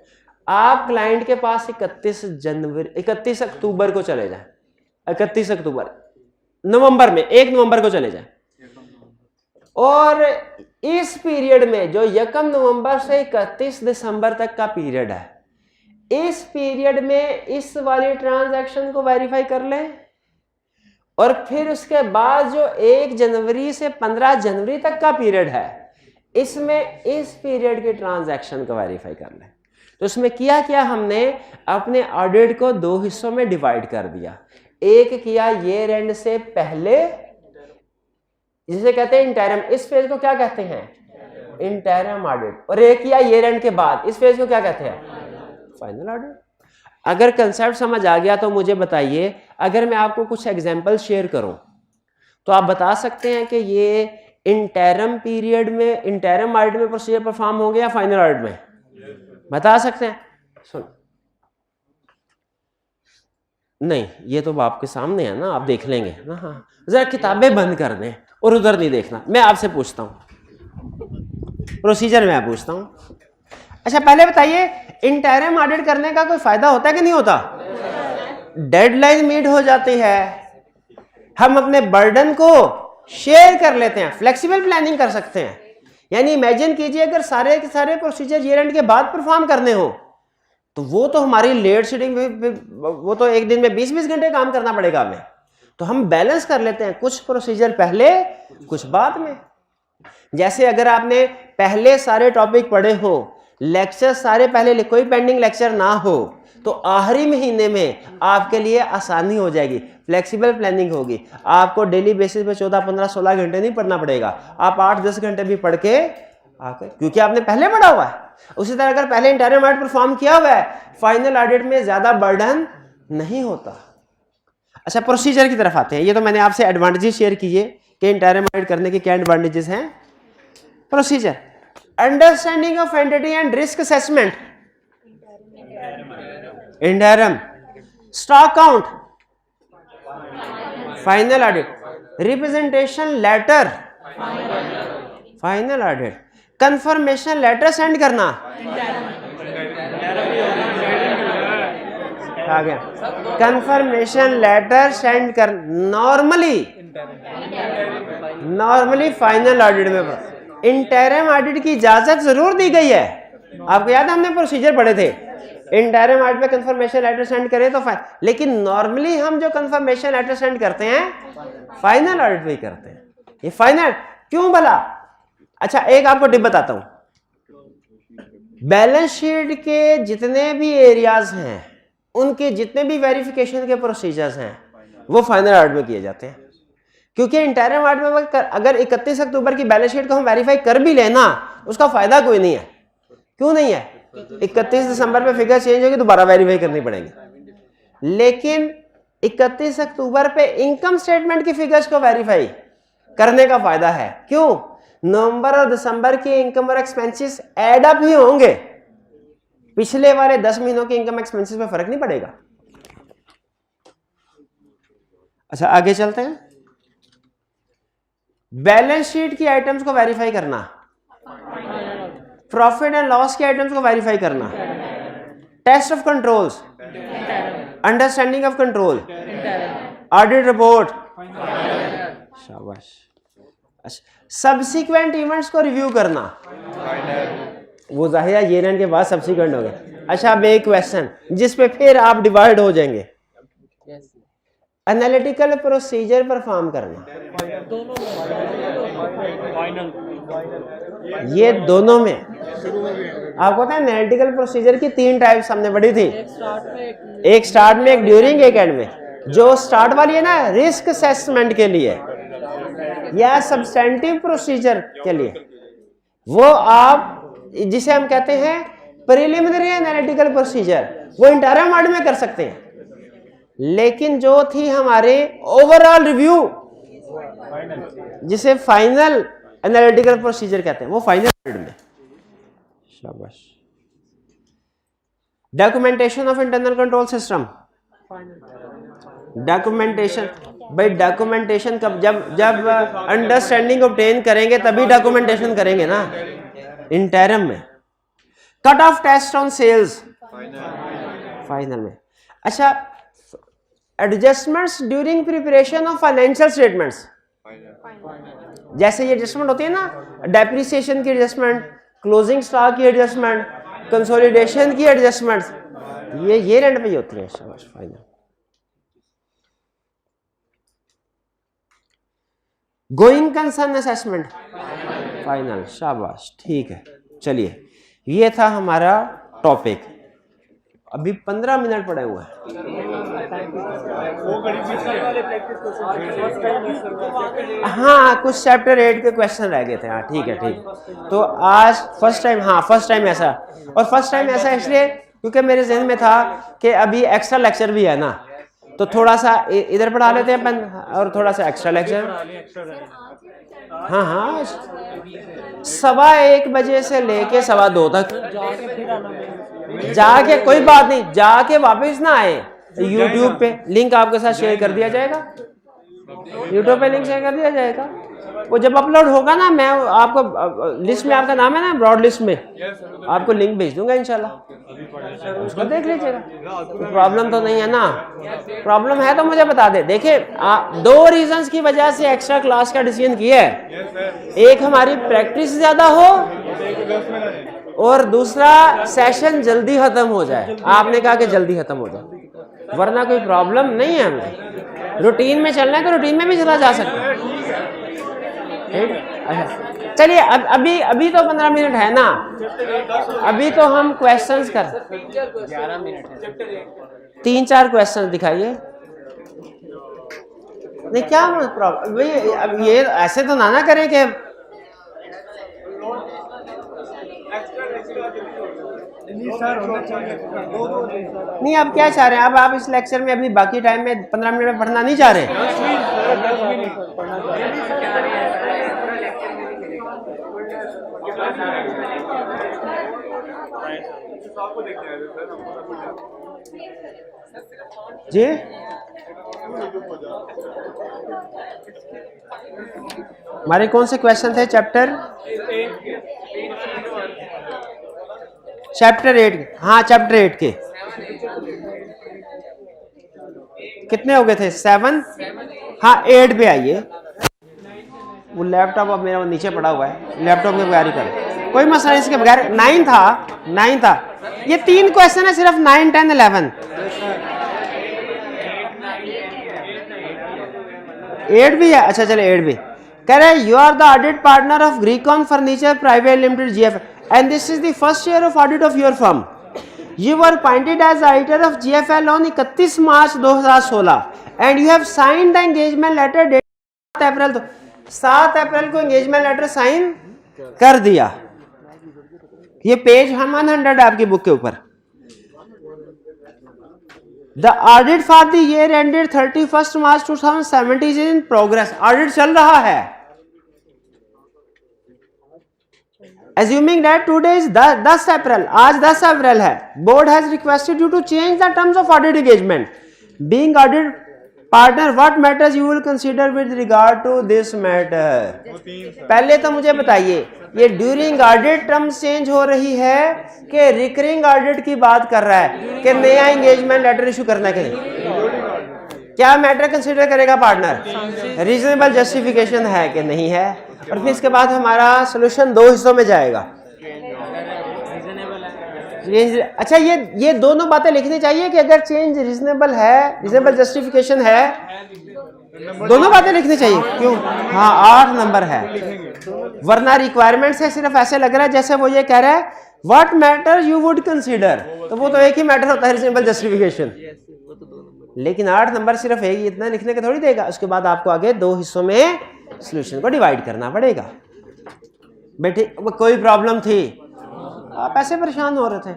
आप क्लाइंट के पास 31 अक्टूबर को चले जाए। 31 अक्टूबर नवंबर में 1 नवंबर को चले जाए, और इस पीरियड में जो 1 नवंबर से 31 दिसंबर तक का पीरियड है, इस पीरियड में इस वाली ट्रांजैक्शन को वेरीफाई कर लें, और फिर उसके बाद जो 1 जनवरी से 15 जनवरी तक का पीरियड है, इसमें इस पीरियड के ट्रांजैक्शन को वेरीफाई कर लें। तो इसमें किया क्या, हमने अपने ऑडिट को 2 हिस्सों में डिवाइड कर दिया। एक किया ईयर एंड से पहले, जिसे कहते हैं इंटरम, इस फेज को क्या कहते हैं, इंटरम ऑडिट, और एक किया ईयर एंड के बाद, इस फेज को क्या कहते हैं, फाइनल ऑडिट। अगर कंसेप्ट समझ आ गया तो मुझे बताइए, अगर मैं आपको कुछ एग्जांपल शेयर करूं तो आप बता सकते हैं कि ये इंटरम पीरियड में, इंटरम ऑडिट में प्रोसीजर परफॉर्म हो गया या फाइनल ऑडिट में? बता सकते हैं? सुन, नहीं, ये तो आपके सामने है ना, आप देख लेंगे ना। हाँ, जरा किताबें बंद कर दें और उधर नहीं देखना। मैं आपसे पूछता हूं, प्रोसीजर मैं पूछता हूं। अच्छा पहले बताइए, इंटरम ऑडिट करने का कोई फायदा होता है कि नहीं होता? डेडलाइन मीट हो जाती है, हम अपने बर्डन को शेयर कर लेते हैं, फ्लेक्सिबल प्लानिंग कर सकते हैं। यानी इमेजिन कीजिए अगर सारे के सारे प्रोसीजर ईयर एंड के बाद परफॉर्म करने हो तो वो तो हमारी लेट शीटिंग, वो तो एक दिन में 20-20 घंटे काम करना पड़ेगा हमें। तो हम बैलेंस कर लेते हैं, कुछ प्रोसीजर पहले कुछ बाद में। जैसे अगर आपने पहले सारे टॉपिक पढ़े हो, लेक्चर सारे पहले, कोई पेंडिंग लेक्चर ना हो, तो आखिरी महीने में आपके लिए आसानी हो जाएगी, फ्लेक्सिबल प्लानिंग होगी। आपको डेली बेसिस पे 14, 15, 16 घंटे नहीं पढ़ना पड़ेगा, आप 8-10 घंटे भी पढ़ के आकर, क्योंकि आपने पहले पढ़ा हुआ है। उसी तरह अगर पहले इंटरम ऑडिट परफॉर्म किया हुआ है, फाइनल ऑडिट में ज्यादा बर्डन नहीं होता। अच्छा प्रोसीजर की तरफ आते हैं। ये तो मैंने आपसे एडवांटेजेस शेयर किए कि इंटरम ऑडिट करने के क्या एडवांटेजेस हैं। Procedure, understanding of entity and risk assessment, interim, stock count, final audit, representation letter, final audit, confirmation letter send करना, आ गया। कंफर्मेशन लेटर सेंड कर नॉर्मली फाइनल ऑडिट में इंटरिम ऑडिट की इजाजत जरूर दी गई है। आपको याद है हमने प्रोसीजर पढ़े थे, इंटरिम ऑडिट पे कंफर्मेशन लेटर सेंड करें तो लेकिन नॉर्मली हम जो कंफर्मेशन लेटर सेंड करते हैं फाइनल ऑडिट पे ही करते हैं। ये फाइनल क्यों भला? अच्छा एक आपको टिप बताता हूं, बैलेंस शीट के जितने भी एरियाज हैं उनके जितने भी वेरिफिकेशन के प्रोसीजर्स हैं वो फाइनल ऑडिट में किए जाते हैं, क्योंकि इंटरिम ऑडिट में अगर 31 अक्टूबर की बैलेंस शीट को हम वेरीफाई कर भी लेना उसका फायदा कोई नहीं है। क्यों नहीं है? 31 दिसंबर पे फिगर चेंज होगी, दोबारा वेरीफाई करनी पड़ेगी। लेकिन 31 अक्टूबर पे इनकम स्टेटमेंट की फिगर्स को वेरीफाई करने का फायदा है। क्यों? नवंबर और दिसंबर के इनकम और एक्सपेंसेस एड अप ही होंगे, पिछले वाले 10 महीनों के इनकम एक्सपेंसेस में फर्क नहीं पड़ेगा। अच्छा आगे चलते हैं। बैलेंस शीट की आइटम्स को वेरीफाई करना, प्रॉफिट एंड लॉस के आइटम्स को वेरीफाई करना, test of controls, understanding of control, audit report, शाबाश। सब्सिक्वेंट इवेंट्स को रिव्यू करना, वो जाहिर है ये के बाद सब्सिक्वेंट हो गए। अच्छा अब एक क्वेश्चन जिस पे फिर आप डिवाइड हो जाएंगे, एनालिटिकल प्रोसीजर परफॉर्म करना, ये दोनों में आपको पता है एनालिटिकल प्रोसीजर की 3 टाइप्स हमने पढ़ी थी, एक स्टार्ट में, एक ड्यूरिंग, एक एंड में। जो स्टार्ट वाली है ना रिस्क असेसमेंट के लिए या सब्सटेंटिव प्रोसीजर के लिए, वो आप जिसे हम कहते हैं प्रिलिमिनरी एनालिटिकल प्रोसीजर, वो इंटरिम ऑडिट में कर सकते हैं। लेकिन जो थी हमारे ओवरऑल रिव्यू जिसे फाइनल एनालिटिकल प्रोसीजर कहते हैं, वो फाइनल ऑडिट में। शाबाश। Documentation of internal control system, documentation भाई डॉक्यूमेंटेशन कब, जब अंडरस्टैंडिंग ऑब्टेन करेंगे तभी डॉक्यूमेंटेशन करेंगे ना, इंटरिम में। Cut off test on sales final में। अच्छा adjustments during preparation of financial statements, जैसे ये एडजस्टमेंट होती है ना, डेप्रिसिएशन की एडजस्टमेंट, क्लोजिंग स्टॉक की एडजस्टमेंट, कंसोलिडेशन की एडजस्टमेंट, ये रेंट पे ही होती है। शाबाश। Final. Going concern assessment final. शाबाश ठीक है। चलिए ये था हमारा टॉपिक। अभी 15 मिनट पड़े हुए हैं। हाँ कुछ चैप्टर 8 के क्वेश्चन रह गए थे। हाँ ठीक है ठीक। तो आज फर्स्ट टाइम ऐसा, और फर्स्ट टाइम ऐसा इसलिए क्योंकि मेरे जहन में था कि अभी एक्स्ट्रा लेक्चर भी है ना, तो थोड़ा सा इधर पढ़ा लेते हैं अपन और थोड़ा सा एक्स्ट्रा लेक्चर। हाँ 1:15 बजे से लेके 2:15 तक जाके, कोई बात नहीं, जाके वापस ना आए। YouTube पे लिंक आपके साथ शेयर कर दिया जाएगा, YouTube पे लिंक शेयर कर दिया जाएगा। वो जब अपलोड होगा ना, मैं आपको लिस्ट में, आपका नाम है ना ब्रॉड लिस्ट में, आपको लिंक भेज दूंगा इंशाल्लाह, उसको देख लीजिएगा। प्रॉब्लम तो नहीं है ना? प्रॉब्लम है तो मुझे बता दे। देखिए 2 रीजंस की वजह से एक्स्ट्रा क्लास का डिसीजन किया है। एक हमारी प्रैक्टिस ज्यादा हो और दूसरा सेशन जल्दी खत्म हो जाए। आपने कहा कि जल्दी खत्म हो जाए, वरना कोई प्रॉब्लम नहीं है। हमें रूटीन में चलना है तो रूटीन में भी चला जा सकता है। ठीक। अच्छा चलिए अभी तो 15 मिनट है ना, अभी तो हम क्वेश्चंस कर 11 मिनट है। 3-4 क्वेश्चन दिखाइए। नहीं क्या प्रॉब्लम भाई, अब ये ऐसे तो ना करें कि नहीं। आप क्या चाह रहे हैं? अब आप इस लेक्चर में अभी बाकी टाइम में 15 मिनट में पढ़ना नहीं चाह रहे? जी हमारे कौन से क्वेश्चन थे? चैप्टर 8 के। हाँ चैप्टर 8 के कितने हो गए थे? 7। हाँ 8 पे आइए। वो लैपटॉप अब मेरा नीचे पड़ा हुआ है, लैपटॉप के बगैर ही कर, कोई मसला नहीं इसके बगैर। 9 था। ये 3 क्वेश्चन है सिर्फ, 9, 10, 11। 8 भी है, अच्छा चले 8 भी। कह रहे you are the audit partner of Greecon furniture private limited GF and this is the first year of audit of your firm. You were appointed as the auditor of GFL on 31 March 2016 and you have signed the engagement letter dated 7 अप्रैल। 7 अप्रैल को engagement letter साइन कर दिया। ये पेज 100 आपकी बुक के ऊपर। The audit for the year ended 31st March 2017 is in progress। Audit चल रहा है। Assuming that today is 10 अप्रैल, आज 10 अप्रैल है, board has requested you to change the terms of audit engagement. Being audit partner, what matters you will consider with regard to this matter? पहले तो मुझे बताइए, ये ड्यूरिंग ऑडिट टर्म्स चेंज हो रही है कि रिकरिंग ऑडिट की बात कर रहा है कि नया एंगेजमेंट लेटर इशू करना के लिए? क्या मैटर कंसीडर करेगा पार्टनर? रीजनेबल जस्टिफिकेशन है कि नहीं है, और फिर इसके बाद हमारा सोल्यूशन 2 हिस्सों में जाएगा। अच्छा ये दोनों बातें लिखनी चाहिए कि अगर चेंज रीजनेबल है, रीजनेबल जस्टिफिकेशन है, दोनों बातें लिखनी चाहिए। क्यों? हाँ 8 नंबर है, वरना रिक्वायरमेंट से सिर्फ ऐसे लग रहा है जैसे वो ये कह रहा है what matter you would consider, तो वो तो एक ही मैटर होता है रीजनेबल जस्टिफिकेशन। लेकिन 8 नंबर सिर्फ एक इतना लिखने के थोड़ी देगा, उसके बाद आपको आगे 2 हिस्सों में सॉल्यूशन को डिवाइड करना पड़ेगा। बेटे कोई प्रॉब्लम थी? आप ऐसे परेशान हो रहे थे।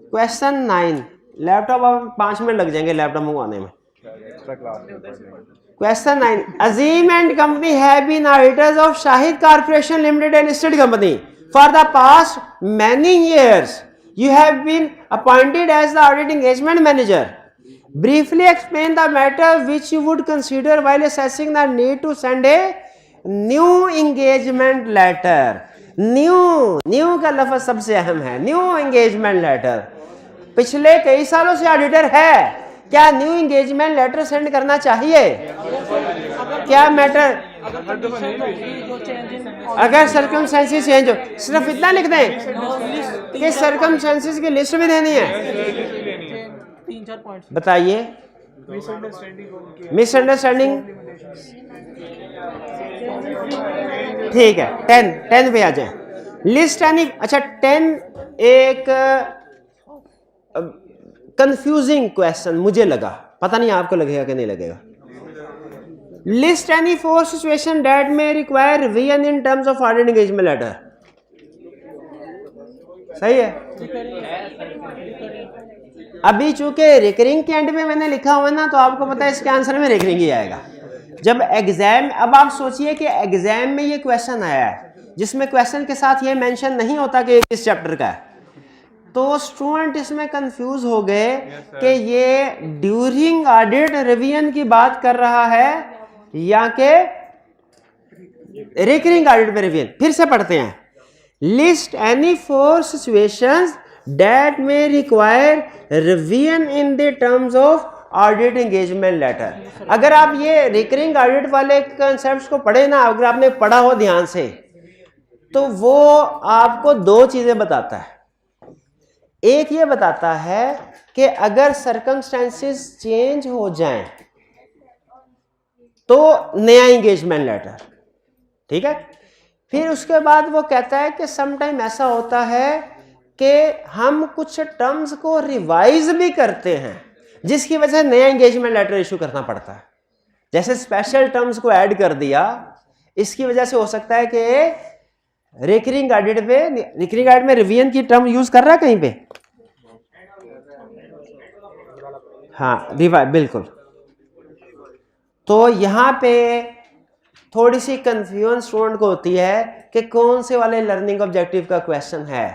क्वेश्चन 9, लैपटॉप अब 5 मिनट लग जाएंगे लैपटॉप मंगवाने में। Question 9, Azeem and company have been auditors of Shahid corporation limited and listed company for the past many years. You have been appointed as the audit engagement manager. Briefly explain the matter which you would consider while assessing the need to send a new engagement letter। New का लफ्ज सबसे अहम है। न्यू एंगेजमेंट लेटर, पिछले कई सालों से ऑडिटर है, क्या न्यू एंगेजमेंट लेटर सेंड करना चाहिए? क्या मैटर? अगर सर्कमस्टेंसेस चेंज हो, सिर्फ इतना लिख दें कि सर्कमस्टेंसेस की लिस्ट भी देनी है। बताइए मिसअंडरस्टैंडिंग, ठीक है। 10 पे आ जाए। लिस्ट एनी, अच्छा 10 एक कंफ्यूजिंग क्वेश्चन मुझे लगा, पता नहीं आपको लगेगा कि नहीं लगेगा। लिस्ट एनी 4 सिचुएशन दैट में require revision in terms of audit engagement letter. सही है। अभी चूंकि रिकरिंग के एंड में मैंने लिखा हुआ ना, तो आपको पता है इसके आंसर में रिकरिंग ही आएगा। जब एग्जाम, अब आप सोचिए कि एग्जाम में ये क्वेश्चन आया है जिसमें क्वेश्चन के साथ ये मेंशन नहीं होता कि किस चैप्टर का है, तो स्टूडेंट इसमें कंफ्यूज हो गए कि ये ड्यूरिंग ऑडिट रिवीजन की बात कर रहा है या कि रिकरिंग ऑडिट में रिवीजन। फिर से पढ़ते हैं। List any 4 situations that may require revision in the terms of audit engagement letter। अगर आप ये रिकरिंग ऑडिट वाले कंसेप्ट्स को पढ़े ना, अगर आपने पढ़ा हो ध्यान से, तो वो आपको 2 चीजें बताता है। एक ये बताता है कि अगर सर्कमस्टेंसेस चेंज हो जाएं तो नया एंगेजमेंट लेटर, ठीक है। फिर उसके बाद वो कहता है कि समटाइम ऐसा होता है कि हम कुछ टर्म्स को रिवाइज भी करते हैं जिसकी वजह से नया एंगेजमेंट लेटर इशू करना पड़ता है। जैसे स्पेशल टर्म्स को ऐड कर दिया, इसकी वजह से हो सकता है कि रिकरिंग ऑडिट में रिवीजन की टर्म यूज कर रहा है कहीं पे। हाँ रिवाइज, बिल्कुल। तो यहां पे थोड़ी सी कंफ्यूजन स्टूडेंट को होती है कि कौन से वाले लर्निंग ऑब्जेक्टिव का क्वेश्चन है।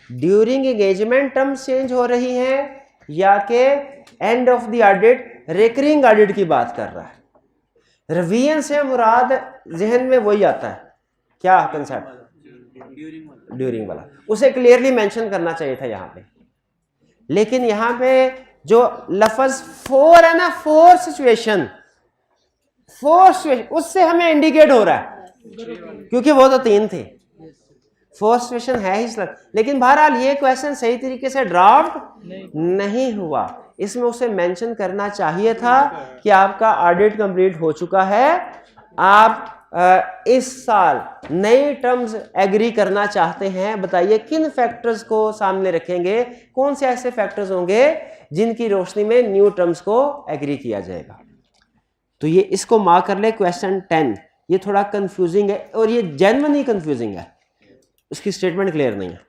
ड्यूरिंग एंगेजमेंट टर्म्स चेंज हो रही हैं या कि end of the audit recurring audit की बात कर रहा है। रिवीजन से मुराद जहन में वही आता है, क्या कंसेप्ट? ड्यूरिंग वाला, उसे क्लियरली मेंशन करना चाहिए था यहाँ पे। लेकिन यहाँ पे जो लफ्ज फोर है ना, फोर सिचुएशन उससे हमें इंडिकेट हो रहा है, क्योंकि वो तो 3 थे, फोर सिचुएशन है ही सर। लेकिन बहरहाल ये क्वेश्चन सही तरीके से ड्राफ्ट नहीं हुआ, इसमें उसे मेंशन करना चाहिए था कि आपका ऑडिट कंप्लीट हो चुका है, आप इस साल नई टर्म्स एग्री करना चाहते हैं, बताइए किन फैक्टर्स को सामने रखेंगे, कौन से ऐसे फैक्टर्स होंगे जिनकी रोशनी में न्यू टर्म्स को एग्री किया जाएगा। तो ये इसको मार्क कर ले, क्वेश्चन 10। ये थोड़ा कंफ्यूजिंग है और ये जेन्युइनली कंफ्यूजिंग है, उसकी स्टेटमेंट क्लियर नहीं है।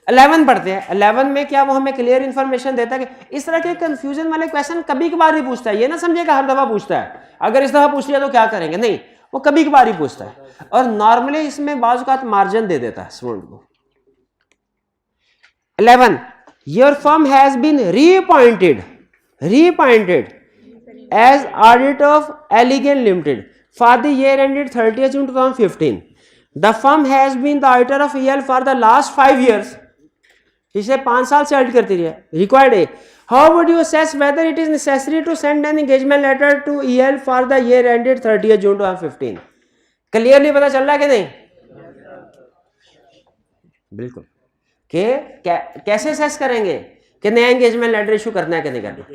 11 पढ़ते हैं। 11 में क्या वो हमें क्लियर इंफॉर्मेशन देता है कि इस तरह के कंफ्यूजन वाले क्वेश्चन कभी कभार ही पूछता है, ये ना समझिएगा हर दफा पूछता है, अगर इस दफा पूछ लिया तो क्या करेंगे, नहीं, वो कभी कभार ही पूछता है और नॉर्मली इसमें बाज़ औक़ात मार्जिन दे देता है स्टूडेंट को। 11 your firm has been reappointed as audit of Elegant Limited for the year ended 30th June 2015. The firm has been the auditor of EL for the last 5 years. पिछले 5 साल से ऑडिट करती रही है। Required A. How would you assess whether it is necessary to send an engagement letter to EL for the year ended 30th June 2015? Clearly पता चल रहा है कि नहीं? बिल्कुल। कैसे असेस करेंगे कि नया एंगेजमेंट लेटर इशू करना है कि नहीं करना?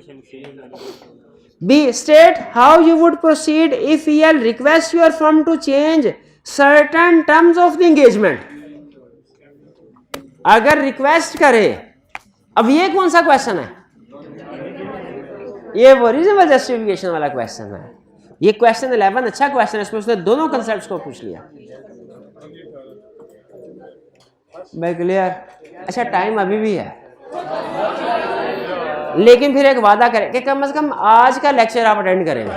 B. State how you would proceed if EL requests your firm to change certain terms of the engagement. अगर रिक्वेस्ट करे, अब ये कौन सा क्वेश्चन है? ये वो रीजनेबल जस्टिफिकेशन वाला क्वेश्चन है। ये क्वेश्चन 11 अच्छा क्वेश्चन है, इसमें उसने दोनों कंसेप्ट्स को पूछ लिया। मैं क्लियर? अच्छा, टाइम अभी भी है, लेकिन फिर एक वादा करें कि कम से कम आज का लेक्चर आप अटेंड करेंगे,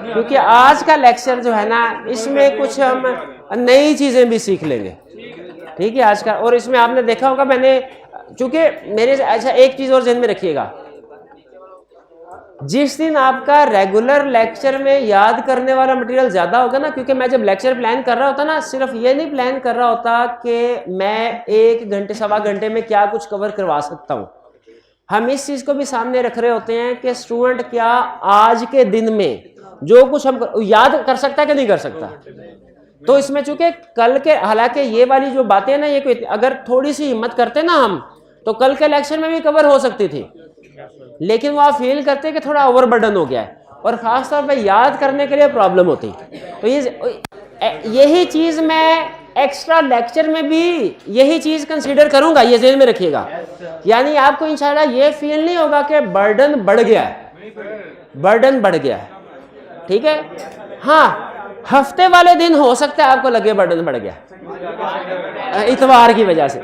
क्योंकि आज का लेक्चर जो है ना, इसमें कुछ हम नई चीजें भी सीख लेंगे। ठीक है, आज का, और इसमें आपने देखा होगा मैंने, चूंकि मेरे, अच्छा एक चीज और ध्यान में रखिएगा, जिस दिन आपका रेगुलर लेक्चर में याद करने वाला मटेरियल ज्यादा होगा ना, क्योंकि मैं जब लेक्चर प्लान कर रहा होता ना, सिर्फ ये नहीं प्लान कर रहा होता कि मैं 1 घंटे सवा घंटे में क्या कुछ कवर करवा सकता हूँ, हम इस चीज को भी सामने रख रहे होते हैं कि स्टूडेंट क्या आज के दिन में जो कुछ हम याद कर सकता है कि नहीं कर सकता। तो इसमें चूंकि कल के, हालांकि ये वाली जो बातें ना, ये अगर थोड़ी सी हिम्मत करते ना हम, तो कल के लेक्चर में भी कवर हो सकती थी, लेकिन वो आप फील करते कि थोड़ा ओवरबर्डन हो गया है, और खासतौर पे याद करने के लिए प्रॉब्लम होती। तो यही चीज मैं एक्स्ट्रा लेक्चर में भी यही चीज कंसीडर करूंगा, ये ज़हन में रखिएगा। यानी आपको इंशाल्लाह ये फील नहीं होगा कि बर्डन बढ़ गया है, बर्डन बढ़ गया है। ठीक है, हाँ, हफ्ते वाले दिन हो सकता है आपको लगे बर्डन बढ़ गया इतवार की वजह से,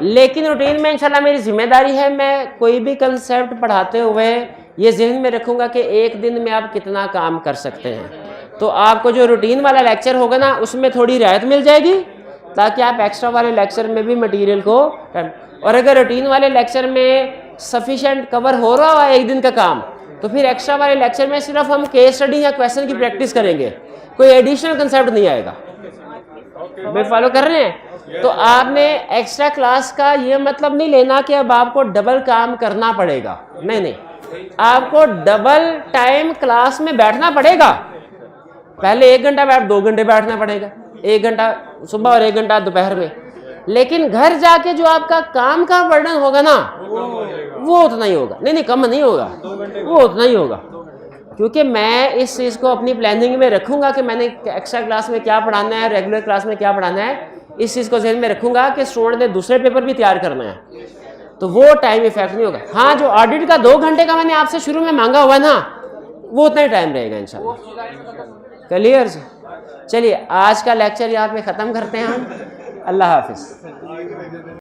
लेकिन रूटीन में इंशाल्लाह मेरी जिम्मेदारी है, मैं कोई भी कंसेप्ट पढ़ाते हुए ये ज़हन में रखूंगा कि एक दिन में आप कितना काम कर सकते हैं। तो आपको जो रूटीन वाला लेक्चर होगा ना, उसमें थोड़ी रियायत मिल जाएगी, ताकि आप एक्स्ट्रा वाले लेक्चर में भी मटेरियल को, और अगर रूटीन वाले लेक्चर में सफिशिएंट कवर हो रहा है एक दिन का काम, तो फिर एक्स्ट्रा वाले लेक्चर में सिर्फ हम केस स्टडी या क्वेश्चन की प्रैक्टिस करेंगे, कोई एडिशनल कंसेप्ट नहीं आएगा। वे फॉलो कर रहे हैं? तो आपने एक्स्ट्रा क्लास का ये मतलब नहीं लेना कि अब आपको डबल काम करना पड़ेगा, नहीं नहीं, आपको डबल टाइम क्लास में बैठना पड़ेगा। पहले 1 घंटा बैठ, 2 घंटे बैठना पड़ेगा, 1 घंटा सुबह और 1 घंटा दोपहर में, लेकिन घर जाके जो आपका काम का बर्डन होगा ना, वो उतना ही होगा, नहीं कम नहीं होगा, वो उतना ही होगा। क्योंकि मैं इस चीज़ को अपनी प्लानिंग में रखूंगा कि मैंने एक्स्ट्रा क्लास में क्या पढ़ाना है, रेगुलर क्लास में क्या पढ़ाना है, इस चीज़ को ज़हन में रखूंगा कि स्टूडेंट ने दूसरे पेपर भी तैयार करना है, तो वो टाइम इफेक्ट नहीं होगा। हाँ, जो ऑडिट का 2 घंटे का मैंने आपसे शुरू में मांगा हुआ है ना, वो उतना ही टाइम रहेगा इंशाल्लाह। क्लियर? चलिए आज का लेक्चर यहाँ पे ख़त्म करते हैं हम। अल्लाह हाफिज़।